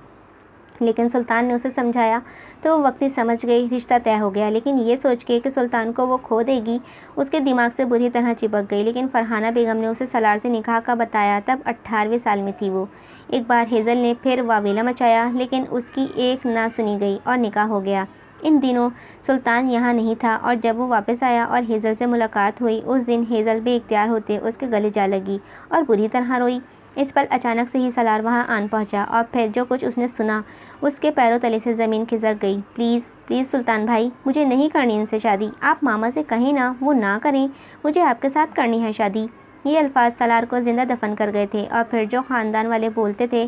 لیکن سلطان نے اسے سمجھایا تو وہ وقتی سمجھ گئی رشتہ طے ہو گیا، لیکن یہ سوچ کے کہ سلطان کو وہ کھو دے گی اس کے دماغ سے بری طرح چپک گئی۔ لیکن فرحانہ بیگم نے اسے سالار سے نکاح کا بتایا، تب 18ویں سال میں تھی وہ۔ ایک بار ہیزل نے پھر واویلا مچایا، لیکن اس کی ایک نہ سنی گئی اور نکاح ہو گیا۔ ان دنوں سلطان یہاں نہیں تھا، اور جب وہ واپس آیا اور ہیزل سے ملاقات ہوئی، اس دن ہیزل بے اختیار ہوتے اس کے گلے جا لگی اور بری طرح روئی۔ اس پل اچانک سے ہی سالار وہاں آن پہنچا، اور پھر جو کچھ اس نے سنا اس کے پیروں تلے سے زمین کھسک گئی۔ پلیز پلیز سلطان بھائی، مجھے نہیں کرنی ان سے شادی، آپ ماما سے کہیں نا وہ نہ کریں، مجھے آپ کے ساتھ کرنی ہے شادی۔ یہ الفاظ سالار کو زندہ دفن کر گئے تھے، اور پھر جو خاندان والے بولتے تھے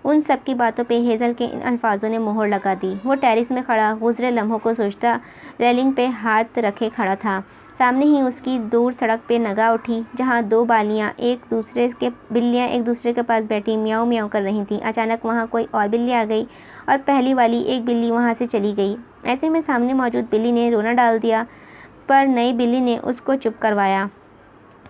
ان سب کی باتوں پہ ہیزل کے ان الفاظوں نے مہر لگا دی۔ وہ ٹیرس میں کھڑا گزرے لمحوں کو سوچتا ریلنگ پہ ہاتھ رکھے کھڑا تھا۔ سامنے ہی اس کی دور سڑک پہ نگاہ اٹھی، جہاں دو بلیاں ایک دوسرے کے پاس بیٹھی میاؤں میاؤں کر رہی تھیں۔ اچانک وہاں کوئی اور بلی آ گئی اور پہلی والی ایک بلی وہاں سے چلی گئی۔ ایسے میں سامنے موجود بلی نے رونا ڈال دیا، پر نئی بلی نے اس کو چپ کروایا،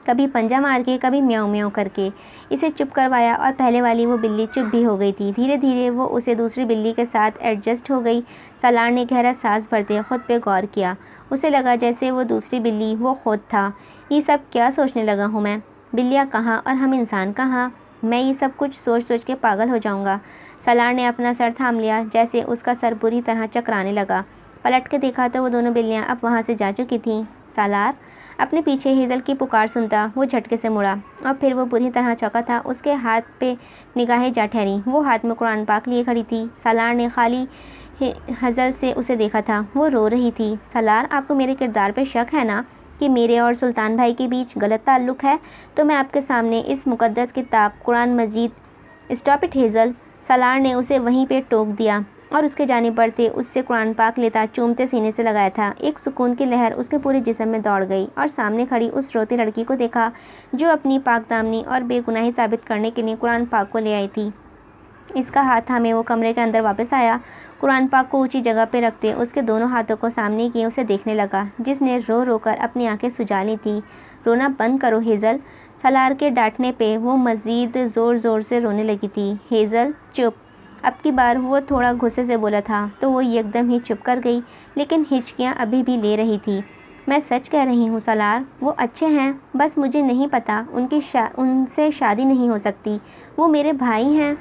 کبھی پنجہ مار کے کبھی میاؤں میاؤں کر کے اسے چپ کروایا، اور پہلے والی وہ بلی چپ بھی ہو گئی تھی۔ دھیرے دھیرے وہ اسے دوسری بلی کے ساتھ ایڈجسٹ ہو گئی۔ سالار نے گہرا سانس بھرتے خود پہ غور کیا۔ اسے لگا جیسے وہ دوسری بلی وہ خود تھا۔ یہ سب کیا سوچنے لگا ہوں میں؟ بلیاں کہاں اور ہم انسان کہاں؟ میں یہ سب کچھ سوچ سوچ کے پاگل ہو جاؤں گا۔ سالار نے اپنا سر تھام لیا، جیسے اس کا سر بری طرح چکرانے لگا۔ پلٹ کے دیکھا تو وہ دونوں بلیاں اب وہاں سے جا چکی تھیں۔ سالار اپنے پیچھے ہیزل کی پکار سنتا وہ جھٹکے سے مڑا، اور پھر وہ بری طرح چونکا تھا۔ اس کے ہاتھ پہ نگاہیں جا ٹھہری، وہ ہاتھ میں قرآن پاک لیے کھڑی تھی۔ سالار نے خالی ہیزل سے اسے دیکھا تھا، وہ رو رہی تھی۔ سالار، آپ کو میرے کردار پہ شک ہے نا کہ میرے اور سلطان بھائی کے بیچ غلط تعلق ہے؟ تو میں آپ کے سامنے اس مقدس کتاب Quran Majeed. Stop it Hazel! Salar نے اسے وہیں پہ ٹوک دیا، اور اس کے جانب بڑھتے اس سے قرآن پاک لیتا چومتے سینے سے لگایا تھا۔ ایک سکون کی لہر اس کے پورے جسم میں دوڑ گئی، اور سامنے کھڑی اس روتی لڑکی کو دیکھا جو اپنی پاک دامنی اور بے گناہی ثابت کرنے کے لیے قرآن پاک کو لے آئی تھی۔ اس کا ہاتھ تھامے وہ کمرے کے اندر واپس آیا، قرآن پاک کو اونچی جگہ پہ رکھتے اس کے دونوں ہاتھوں کو سامنے کیے اسے دیکھنے لگا، جس نے رو رو کر اپنی آنکھیں سجا لی تھی۔ رونا بند کرو ہیزل! سالار کے ڈانٹنے پہ وہ مزید زور زور سے رونے لگی تھی۔ ہیزل چپ! اب کی بار وہ تھوڑا غصے سے بولا تھا تو وہ یکدم ہی چپ کر گئی، لیکن ہچکیاں ابھی بھی لے رہی تھی۔ میں سچ کہہ رہی ہوں سالار، وہ اچھے ہیں، بس مجھے نہیں پتا ان سے شادی نہیں ہو سکتی، وہ میرے بھائی ہیں۔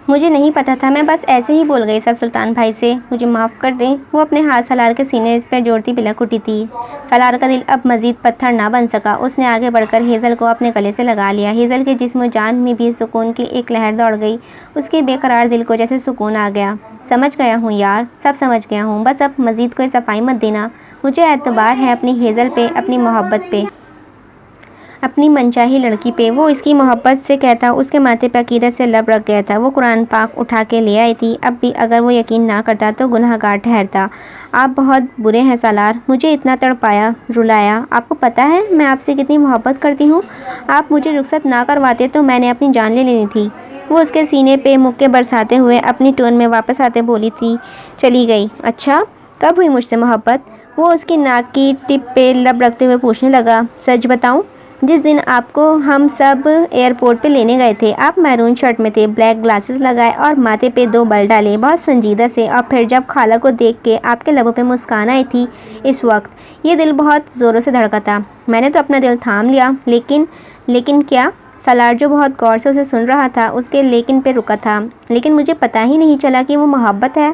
مجھے نہیں پتا تھا، میں بس ایسے ہی بول گئی سب سلطان بھائی سے، مجھے معاف کر دیں۔ وہ اپنے ہاتھ سالار کے سینے پہ جوڑتی بلک اٹھی تھی۔ سالار کا دل اب مزید پتھر نہ بن سکا، اس نے آگے بڑھ کر ہیزل کو اپنے گلے سے لگا لیا۔ ہیزل کے جسم و جان میں بھی سکون کی ایک لہر دوڑ گئی، اس کے بے قرار دل کو جیسے سکون آ گیا۔ سمجھ گیا ہوں یار، سب سمجھ گیا ہوں، بس اب مزید کوئی صفائی مت دینا، مجھے اعتبار ہے اپنی ہیزل پہ، اپنی محبت پہ، اپنی منچاہی لڑکی پہ۔ وہ اس کی محبت سے کہتا اس کے ماتھے پہ عقیدت سے لب رکھ گیا تھا۔ وہ قرآن پاک اٹھا کے لے آئی تھی، اب بھی اگر وہ یقین نہ کرتا تو گناہ گار ٹھہرتا۔ آپ بہت برے ہیں سالار، مجھے اتنا تڑپایا، رلایا، آپ کو پتہ ہے میں آپ سے کتنی محبت کرتی ہوں، آپ مجھے رخصت نہ کرواتے تو میں نے اپنی جان لے لینی تھی۔ وہ اس کے سینے پہ مکے برساتے ہوئے اپنی ٹون میں واپس آتے بولی تھی، چلی گئی۔ اچھا، کب ہوئی مجھ سے محبت؟ وہ اس کی ناک کی ٹپ پہ لب رکھتے ہوئے پوچھنے لگا۔ سچ بتاؤں؟ جس دن آپ کو ہم سب ایئرپورٹ پہ لینے گئے تھے، آپ میرون شرٹ میں تھے، بلیک گلاسز لگائے اور ماتھے پہ 2 بل ڈالے، بہت سنجیدہ سے، اور پھر جب خالہ کو دیکھ کے آپ کے لبوں پہ مسکان آئی تھی، اس وقت یہ دل بہت زوروں سے دھڑکا تھا۔ میں نے تو اپنا دل تھام لیا، لیکن کیا؟ سالار جو بہت غور سے اسے سن رہا تھا اس کے لیکن پہ رکا تھا۔ لیکن مجھے پتہ ہی نہیں چلا کہ وہ محبت ہے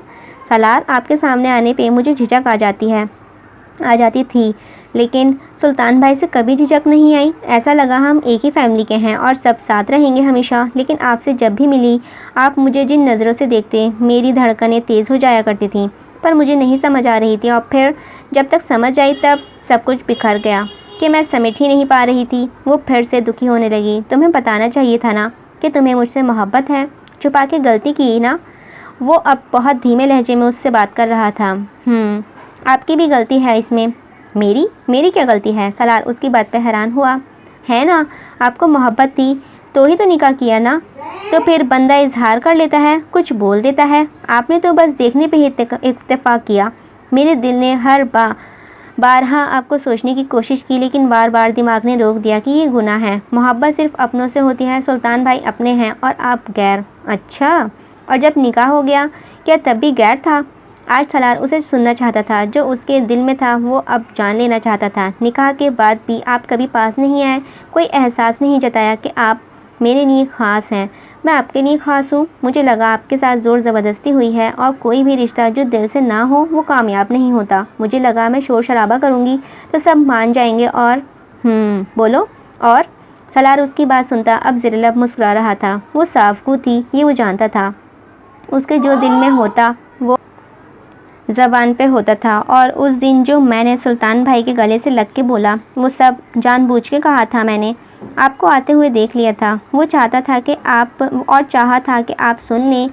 سالار، آپ کے سامنے آنے پہ مجھے جھجک آ جاتی تھی، لیکن سلطان بھائی سے کبھی جھجک نہیں آئی، ایسا لگا ہم ایک ہی فیملی کے ہیں اور سب ساتھ رہیں گے ہمیشہ۔ لیکن آپ سے جب بھی ملی، آپ مجھے جن نظروں سے دیکھتے میری دھڑکنیں تیز ہو جایا کرتی تھیں، پر مجھے نہیں سمجھ آ رہی تھی، اور پھر جب تک سمجھ آئی تب سب کچھ بکھر گیا کہ میں سمجھ ہی نہیں پا رہی تھی۔ وہ پھر سے دکھی ہونے لگی۔ تمہیں بتانا چاہیے تھا نا کہ تمہیں مجھ سے محبت ہے، چھپا کے غلطی کی نا۔ وہ اب بہت دھیمے لہجے میں اس سے بات کر رہا تھا۔ آپ کی بھی غلطی ہے اس میں۔ میری کیا غلطی ہے؟ سالار اس کی بات پہ حیران ہوا۔ ہے نا، آپ کو محبت تھی تو ہی تو نکاح کیا نا، تو پھر بندہ اظہار کر لیتا ہے، کچھ بول دیتا ہے، آپ نے تو بس دیکھنے پہ ہی اتفاق کیا۔ میرے دل نے ہر بارہا آپ کو سوچنے کی کوشش کی، لیکن بار بار دماغ نے روک دیا کہ یہ گناہ ہے، محبت صرف اپنوں سے ہوتی ہے، سلطان بھائی اپنے ہیں اور آپ غیر۔ اچھا، اور جب نکاح ہو گیا کیا تب بھی غیر تھا؟ آج سالار اسے سننا چاہتا تھا، جو اس کے دل میں تھا وہ اب جان لینا چاہتا تھا۔ نکاح کے بعد بھی آپ کبھی پاس نہیں آئے، کوئی احساس نہیں جتایا کہ آپ میرے لیے خاص ہیں۔ میں آپ کے لیے خاص ہوں۔ مجھے لگا آپ کے ساتھ زور زبردستی ہوئی ہے، اور کوئی بھی رشتہ جو دل سے نہ ہو وہ کامیاب نہیں ہوتا۔ مجھے لگا میں شور شرابہ کروں گی تو سب مان جائیں گے اور بولو اور سالار اس کی بات سنتا اب زیر لب مسکرا رہا تھا۔ وہ صاف گو تھی، یہ وہ جانتا تھا۔ اس کے جو دل میں ہوتا وہ زبان پہ ہوتا تھا، اور اس دن جو میں نے سلطان بھائی کے گلے سے لگ کے بولا وہ سب جان بوجھ کے کہا تھا۔ میں نے آپ کو آتے ہوئے دیکھ لیا تھا، وہ چاہتا تھا کہ آپ سن لیں۔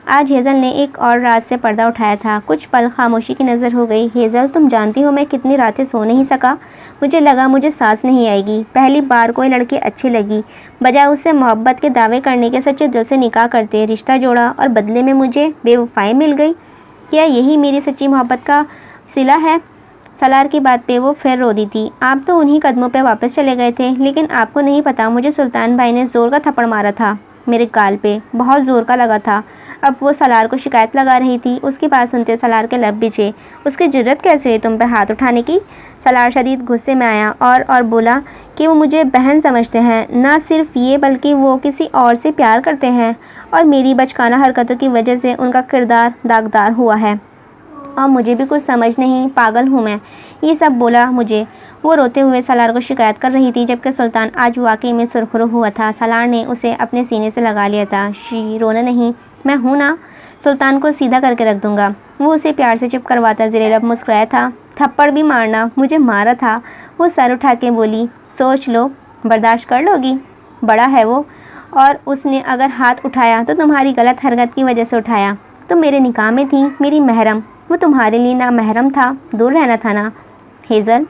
آج ہیزل نے ایک اور راز سے پردہ اٹھایا تھا۔ کچھ پل خاموشی کی نظر ہو گئی۔ ہیزل، تم جانتی ہو میں کتنی راتیں سو نہیں سکا۔ مجھے لگا مجھے سانس نہیں آئے گی۔ پہلی بار کوئی لڑکی اچھی لگی، بجائے اس سے محبت کے دعوے کرنے کے سچے دل سے نکاح کرتے رشتہ جوڑا، اور بدلے میں مجھے بے وفائی مل گئی۔ کیا یہی میری سچی محبت کا صلہ ہے؟ سالار کی بات پہ وہ پھر رو دی تھی۔ آپ تو انہی قدموں پہ واپس چلے گئے تھے، لیکن آپ کو نہیں پتا مجھے سلطان بھائی نے زور کا تھپڑ مارا تھا میرے گال پہ، بہت زور کا لگا تھا۔ اب وہ سالار کو شکایت لگا رہی تھی۔ اس کی بات سنتے سالار کے لب بچے۔ اس کی جرت کیسے ہوئی تم پہ ہاتھ اٹھانے کی؟ سالار شدید غصے میں آیا اور بولا کہ وہ مجھے بہن سمجھتے ہیں، نہ صرف یہ بلکہ وہ کسی اور سے پیار کرتے ہیں، اور میری بچکانہ حرکتوں کی وجہ سے ان کا کردار داغدار ہوا ہے، اور مجھے بھی کچھ سمجھ نہیں، پاگل ہوں میں، یہ سب بولا مجھے۔ وہ روتے ہوئے سالار کو شکایت کر رہی تھی، جبکہ سلطان آج واقعی میں سرخرو ہوا تھا۔ سالار نے اسے اپنے سینے سے لگا لیا تھا۔ رونا نہیں، میں ہوں نا، سلطان کو سیدھا کر کے رکھ دوں گا۔ وہ اسے پیار سے چپ کرواتا زیر لب مسکرایا تھا۔ تھپڑ بھی مارنا، مجھے مارا تھا؟ وہ سر اٹھا کے بولی، سوچ لو، برداشت کر لو گی؟ بڑا ہے وہ، اور اس نے اگر ہاتھ اٹھایا تو تمہاری غلط حرکت کی وجہ سے اٹھایا۔ تم میرے نکاح میں تھی، میری محرم، وہ تمہارے لیے نہ محرم تھا، دور رہنا تھا نا ہیزل۔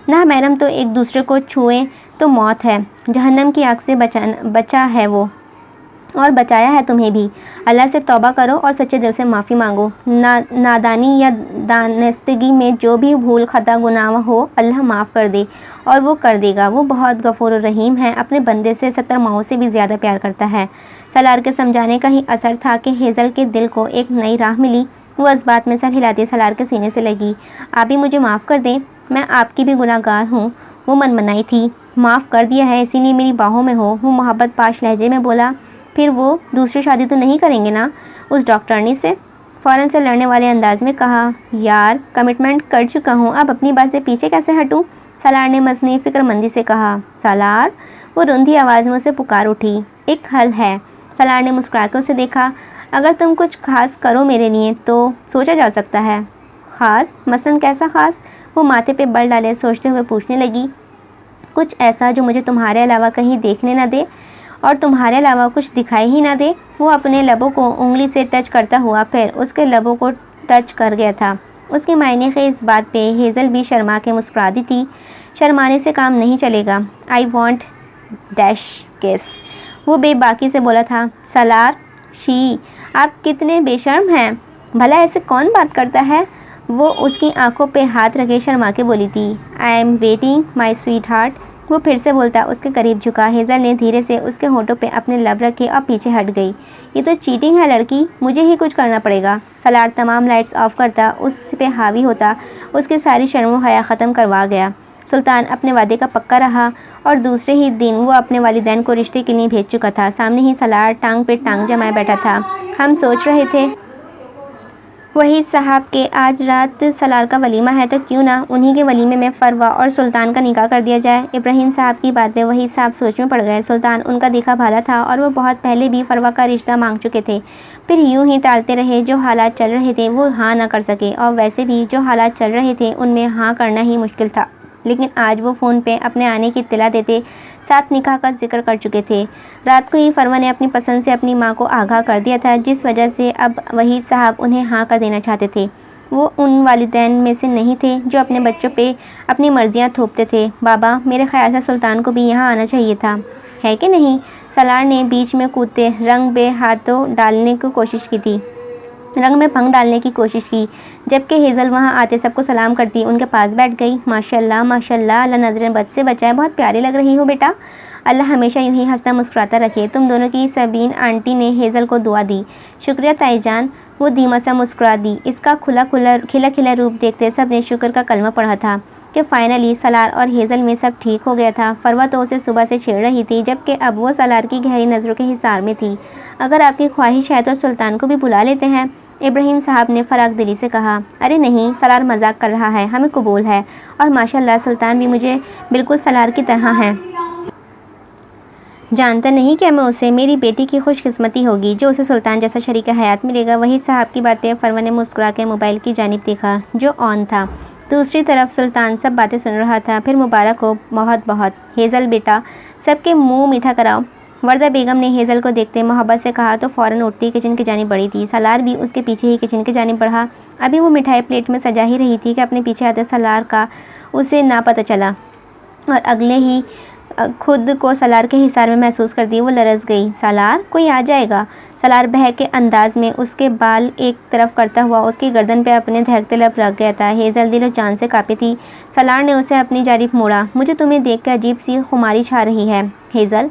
نہ محرم تو ایک دوسرے کو چھوئے تو موت ہے، جہنم کی آگ سے بچا ہے وہ، اور بچایا ہے تمہیں بھی۔ اللہ سے توبہ کرو اور سچے دل سے معافی مانگو۔ نادانی یا دانستگی میں جو بھی بھول خطا گناہ ہو اللہ معاف کر دے، اور وہ کر دے گا۔ وہ بہت غفور الرحیم ہے، اپنے بندے سے 70 ماؤں سے بھی زیادہ پیار کرتا ہے۔ سالار کے سمجھانے کا ہی اثر تھا کہ ہیزل کے دل کو ایک نئی راہ ملی۔ وہ اس بات میں سر ہلاتی سالار کے سینے سے لگی۔ آپ بھی مجھے معاف کر دیں، میں آپ کی بھی گناہ گار ہوں۔ وہ منمنائی تھی۔ معاف کر دیا ہے، اسی لیے میری باہوں میں ہو، وہ محبت پاش لہجے میں بولا۔ پھر وہ دوسری شادی تو نہیں کریں گے نا اس ڈاکٹرنی سے؟ فوراً سے لڑنے والے انداز میں کہا۔ یار، کمٹمنٹ کر چکا ہوں، اب اپنی بات سے پیچھے کیسے ہٹوں؟ سالار نے مصنوعی فکر مندی سے کہا۔ سالار، وہ رندھی آواز میں اسے پکار اٹھی۔ ایک حل ہے۔ سالار نے مسکرا کے اسے دیکھا۔ اگر تم کچھ خاص کرو میرے لیے تو سوچا جا سکتا ہے۔ خاص؟ مثلاً کیسا خاص؟ وہ ماتھے پہ بل ڈالے سوچتے ہوئے پوچھنے لگی۔ کچھ ایسا جو مجھے تمہارے علاوہ کہیں دیکھنے نہ دے، اور تمہارے علاوہ کچھ دکھائی ہی نہ دے۔ وہ اپنے لبوں کو انگلی سے ٹچ کرتا ہوا پھر اس کے لبوں کو ٹچ کر گیا تھا۔ اس کے معنی خیز بات پہ ہیزل بھی شرما کے مسکرا دی تھی۔ شرمانے سے کام نہیں چلے گا۔ آئی وانٹ ڈیش کس، وہ بے باکی سے بولا تھا۔ سالار، شی، آپ کتنے بے شرم ہیں، بھلا ایسے کون بات کرتا ہے؟ وہ اس کی آنکھوں پہ ہاتھ رکھے شرما کے بولی تھی۔ I am waiting my sweet heart, وہ پھر سے بولتا اس کے قریب جھکا۔ ہیزل نے دھیرے سے اس کے ہونٹوں پہ اپنے لب رکھے اور پیچھے ہٹ گئی۔ یہ تو چیٹنگ ہے لڑکی، مجھے ہی کچھ کرنا پڑے گا۔ سالار تمام لائٹس آف کرتا، اس پہ حاوی ہوتا، اس کی ساری شرم و حیا ختم کروا گیا۔ سلطان اپنے وعدے کا پکا رہا، اور دوسرے ہی دن وہ اپنے والدین کو رشتے کے لیے بھیج چکا تھا۔ سامنے ہی سالار ٹانگ پہ ٹانگ جمائے بیٹھا تھا۔ ہم سوچ رہے تھے وحید صاحب کہ آج رات سالار کا ولیمہ ہے، تو کیوں نہ انہی کے ولیمے میں فروا اور سلطان کا نکاح کر دیا جائے۔ ابراہیم صاحب کی بات پہ وحید صاحب سوچ میں پڑ گئے۔ سلطان ان کا دیکھا بھالا تھا، اور وہ بہت پہلے بھی فروا کا رشتہ مانگ چکے تھے، پھر یوں ہی ٹالتے رہے۔ جو حالات چل رہے تھے وہ ہاں نہ کر سکے، اور ویسے بھی جو حالات چل رہے تھے ان میں ہاں کرنا ہی مشکل تھا۔ لیکن آج وہ فون پہ اپنے آنے کی اطلاع دیتے ساتھ نکاح کا ذکر کر چکے تھے۔ رات کو ہی فروا نے اپنی پسند سے اپنی ماں کو آگاہ کر دیا تھا، جس وجہ سے اب وحید صاحب انہیں ہاں کر دینا چاہتے تھے۔ وہ ان والدین میں سے نہیں تھے جو اپنے بچوں پہ اپنی مرضیاں تھوپتے تھے۔ بابا، میرے خیال سے سلطان کو بھی یہاں آنا چاہیے تھا، ہے کہ نہیں؟ سالار نے بیچ میں کودتے رنگ بے ہاتھوں ڈالنے کی کوشش کی تھی۔ رنگ میں بھنگ ڈالنے کی کوشش کی، جبکہ ہیزل وہاں آتے سب کو سلام کرتی ان کے پاس بیٹھ گئی۔ ماشاءاللہ ماشاءاللہ، اللہ نظریں بد سے بچائے، بہت پیاری لگ رہی ہو بیٹا۔ اللہ ہمیشہ یوں ہی ہنستا مسکراتا رکھے تم دونوں کی۔ سبین آنٹی نے ہیزل کو دعا دی۔ شکریہ تائی جان، وہ دھیما سا مسکرا دی۔ اس کا کھلا کھلا روپ دیکھتے سب نے شکر کا کلمہ پڑھا تھا کہ فائنلی سالار اور ہیزل میں سب ٹھیک ہو گیا تھا۔ فروا تو اسے صبح سے چھیڑ رہی تھی، جبکہ اب وہ سالار کی گہری نظروں کے حصار میں تھی۔ اگر آپ کی خواہش ہے تو سلطان کو بھی بلا لیتے ہیں، ابراہیم صاحب نے فراغ دلی سے کہا۔ ارے نہیں، سالار مذاق کر رہا ہے، ہمیں قبول ہے، اور ماشاءاللہ سلطان بھی مجھے بالکل سالار کی طرح ہے۔ جانتا نہیں کیا میں اسے، میری بیٹی کی خوش قسمتی ہوگی جو اسے سلطان جیسا شریک حیات ملے گا۔ وہی صاحب کی باتیں۔ فروا نے مسکرا کے موبائل کی جانب دیکھا جو آن تھا۔ دوسری طرف سلطان سب باتیں سن رہا تھا۔ پھر مبارک ہو بہت بہت ہیزل بیٹا، سب کے منہ میٹھا کراؤ۔ وردہ بیگم نے ہیزل کو دیکھتے محبت سے کہا تو فوراً اٹھتی کچن کی جانب بڑھی تھی۔ سالار بھی اس کے پیچھے ہی کچن کی جانب بڑھا۔ ابھی وہ مٹھائی پلیٹ میں سجا ہی رہی تھی کہ اپنے پیچھے آتے سالار کا اسے نہ پتہ چلا، اور اگلے ہی خود کو سالار کے حصار میں محسوس کرتی وہ لرز گئی۔ سالار، کوئی آ جائے گا؟ سالار بہکے انداز میں اس کے بال ایک طرف کرتا ہوا اس کی گردن پہ اپنے دہکتے لب رکھ گیا تھا۔ ہیزل دل و جان سے کانپی تھی۔ سالار نے اسے اپنی جانب موڑا۔ مجھے تمہیں دیکھ کر عجیب سی خماری چھا رہی ہے hazel,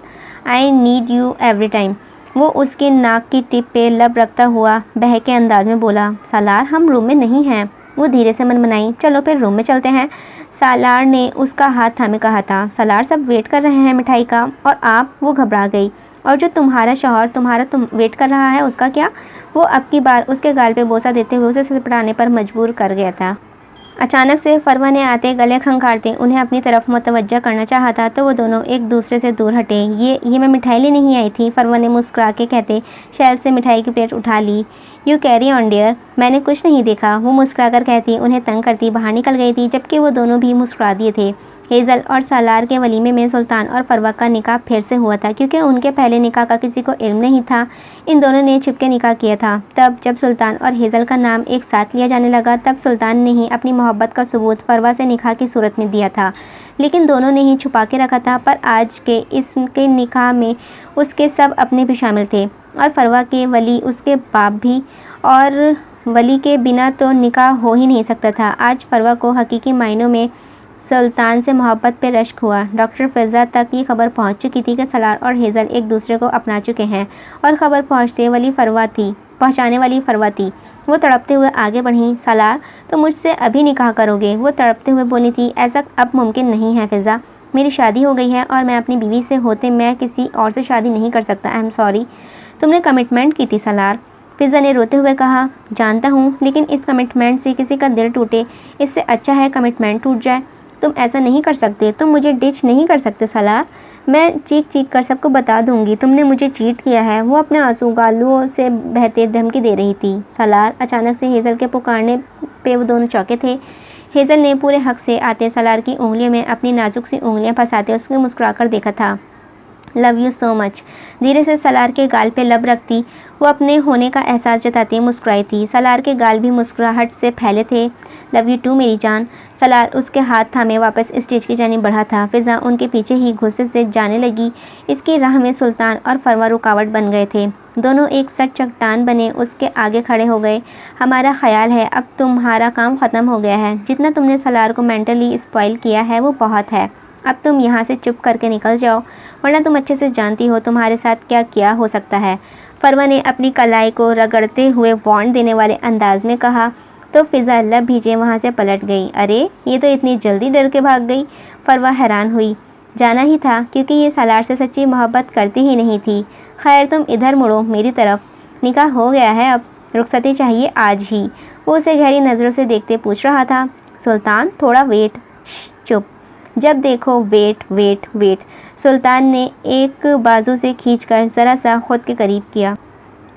I need you every time. وہ اس کے ناک کی ٹپ پہ لب رکھتا ہوا بہکے انداز میں بولا۔ سالار، ہم روم میں نہیں ہیں، وہ دھیرے سے منمنائی۔ چلو پھر روم میں چلتے ہیں، سالار نے اس کا ہاتھ تھامے کہا تھا۔ سالار، سب ویٹ کر رہے ہیں مٹھائی کا، اور آپ؟ وہ گھبرا گئی۔ اور جو تمہارا شوہر تمہارا ویٹ کر رہا ہے اس کا کیا؟ وہ اب کی بار اس کے گال پہ بوسہ دیتے ہوئے اسے سپڑانے پر مجبور کر گیا تھا۔ اچانک سے فروا نے آتے گلے کھنکھارتے انہیں اپنی طرف متوجہ کرنا چاہا تھا تو وہ دونوں ایک دوسرے سے دور ہٹے۔ یہ میں مٹھائی لینے نہیں آئی تھی، فروا نے مسکرا کے کہتے شیلف سے مٹھائی کی پلیٹ اٹھا لی۔ یو کیری آن ڈیئر، میں نے کچھ نہیں دیکھا، وہ مسکرا کر کہتی انہیں تنگ کرتی باہر نکل گئی تھی، جبکہ وہ دونوں بھی مسکرا دیے تھے۔ ہیزل اور سالار کے ولیمے میں سلطان اور فروا کا نکاح پھر سے ہوا تھا، کیونکہ ان کے پہلے نکاح کا کسی کو علم نہیں تھا۔ ان دونوں نے چھپ کے نکاح کیا تھا۔ تب جب سلطان اور ہیزل کا نام ایک ساتھ لیا جانے لگا تب سلطان نے ہی اپنی محبت کا ثبوت فروا سے نکاح کی صورت میں دیا تھا، لیکن دونوں نے ہی چھپا کے رکھا تھا۔ پر آج کے اس کے نکاح میں اس کے سب اپنے بھی شامل تھے، اور فروا کے ولی اس کے باپ بھی، اور ولی کے بنا تو نکاح ہو ہی نہیں سکتا تھا۔ آج فروا کو حقیقی معنوں میں سلطان سے محبت پہ رشک ہوا۔ ڈاکٹر فضا تک یہ خبر پہنچ چکی تھی کہ سالار اور ہیزل ایک دوسرے کو اپنا چکے ہیں، اور خبر پہنچانے والی فروا تھی۔ وہ تڑپتے ہوئے آگے بڑھیں۔ سالار، تم مجھ سے ابھی نکاح کرو گے؟ وہ تڑپتے ہوئے بولی تھی۔ ایسا اب ممکن نہیں ہے فضا، میری شادی ہو گئی ہے، اور میں اپنی بیوی سے ہوتے میں کسی اور سے شادی نہیں کر سکتا۔ I am sorry. تم نے کمٹمنٹ کی تھی سالار، فضا نے روتے ہوئے کہا۔ جانتا ہوں، لیکن اس کمٹمنٹ سے کسی کا دل ٹوٹے اس سے اچھا ہے کمٹمنٹ ٹوٹ جائے۔ تم ایسا نہیں کر سکتے، تم مجھے ڈچ نہیں کر سکتے سالار، میں چیخ چیخ کر سب کو بتا دوں گی تم نے مجھے چیٹ کیا ہے۔ وہ اپنے آنسو گالوں سے بہتے دھمکی دے رہی تھی۔ سالار، اچانک سے ہیزل کے پکارنے پہ وہ دونوں چونکے تھے۔ ہیزل نے پورے حق سے آتے سالار کی انگلیوں میں اپنی نازک سی انگلیاں پھنساتے اس کو مسکرا کر دیکھا تھا۔ لو یو سو مچ، دھیرے سے سالار کے گال پہ لب رکھتی وہ اپنے ہونے کا احساس جتاتی مسکرائی تھی۔ سالار کے گال بھی مسکراہٹ سے پھیلے تھے۔ لو یو ٹو میری جان۔ سالار اس کے ہاتھ تھامے واپس اسٹیج کی جانب بڑھا تھا۔ فضا ان کے پیچھے ہی غصے سے جانے لگی۔ اس کی راہ میں سلطان اور فروا رکاوٹ بن گئے تھے۔ دونوں ایک سچ چٹان بنے اس کے آگے کھڑے ہو گئے۔ ہمارا خیال ہے اب تمہارا کام ختم ہو گیا ہے، جتنا تم نے سالار کو مینٹلی اسپوائل کیا ہے وہ بہت ہے۔ اب تم یہاں سے چپ کر کے نکل جاؤ، ورنہ تم اچھے سے جانتی ہو تمہارے ساتھ کیا کیا ہو سکتا ہے، فروا نے اپنی کلائی کو رگڑتے ہوئے وارن دینے والے انداز میں کہا۔ تو فضا لب بھیجے وہاں سے پلٹ گئی۔ ارے یہ تو اتنی جلدی ڈر کے بھاگ گئی، فروا حیران ہوئی۔ جانا ہی تھا، کیونکہ یہ سالار سے سچی محبت کرتی ہی نہیں تھی۔ خیر تم ادھر مڑو میری طرف، نکاح ہو گیا ہے، اب رخصتی چاہیے آج ہی۔ وہ اسے گہری نظروں سے دیکھتے پوچھ رہا تھا۔ سلطان تھوڑا ویٹ، چپ، جب دیکھو ویٹ ویٹ ویٹ۔ سلطان نے ایک بازو سے کھینچ کر ذرا سا خود کے قریب کیا۔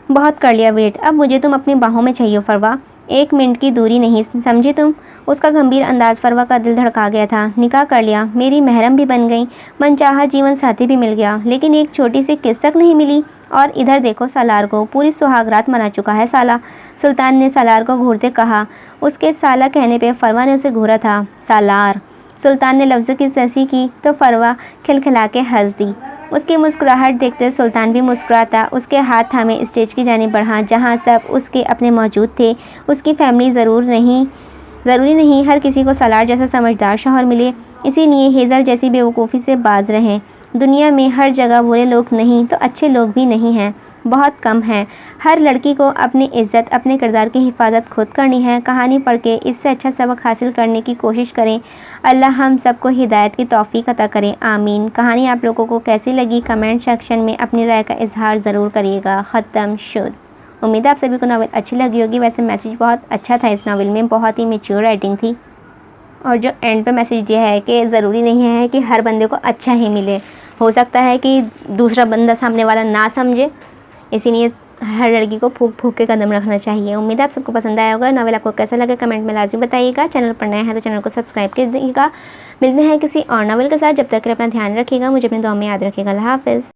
بہت کر لیا ویٹ، اب مجھے تم اپنی باہوں میں چاہیے فروا، 1 منٹ کی دوری نہیں، سمجھی تم؟ اس کا گمبھیر انداز فروا کا دل دھڑکا گیا تھا۔ نکاح کر لیا، میری محرم بھی بن گئی، من چاہا جیون ساتھی بھی مل گیا، لیکن ایک چھوٹی سی کس تک نہیں ملی؟ اور ادھر دیکھو سالار کو پوری سہاگ رات منا چکا ہے سالہ، سلطان نے سالار کو گھورتے کہا۔ اس کے سالہ کہنے پہ فروا نے اسے گھورا تھا۔ سالار، سلطان نے لفظ کی تصحیح کی تو فروا کھلکھلا کے ہنس دی۔ اس کی مسکراہٹ دیکھتے سلطان بھی مسکراتا، اس کے ہاتھ تھامے اسٹیج کی جانب بڑھا جہاں سب اس کے اپنے موجود تھے۔ اس کی فیملی ضروری نہیں ہر کسی کو سالار جیسا سمجھدار شوہر ملے، اسی لیے ہیزل جیسی بیوقوفی سے باز رہیں۔ دنیا میں ہر جگہ برے لوگ نہیں تو اچھے لوگ بھی نہیں ہیں، بہت کم ہیں۔ ہر لڑکی کو اپنی عزت، اپنے کردار کی حفاظت خود کرنی ہے۔ کہانی پڑھ کے اس سے اچھا سبق حاصل کرنے کی کوشش کریں۔ اللہ ہم سب کو ہدایت کی توفیق عطا کریں، آمین۔ کہانی آپ لوگوں کو کیسی لگی کمنٹ سیکشن میں اپنی رائے کا اظہار ضرور کریے گا۔ ختم شد۔ امید ہے آپ سبھی کو ناول اچھی لگی ہوگی۔ ویسے میسیج بہت اچھا تھا اس ناول میں، بہت ہی میچور رائٹنگ تھی، اور جو اینڈ پہ میسیج دیا ہے کہ ضروری نہیں ہے کہ ہر بندے کو اچھا ہی ملے، ہو سکتا ہے کہ دوسرا بندہ سامنے والا نہ سمجھے، اسی لیے ہر لڑکی کو پھونک پھونک کے قدم رکھنا چاہیے۔ امید ہے آپ سب کو پسند آیا ہوگا۔ ناول آپ کو کیسا لگا کمنٹ میں لازمی بتائیے گا۔ چینل پر نئے ہیں تو چینل کو سبسکرائب کر دیجیے گا۔ ملتے ہیں کسی اور ناول کے ساتھ، جب تک کہ اپنا دھیان رکھیے گا، مجھے اپنی دعا میں یاد رکھیے گا۔ اللہ حافظ۔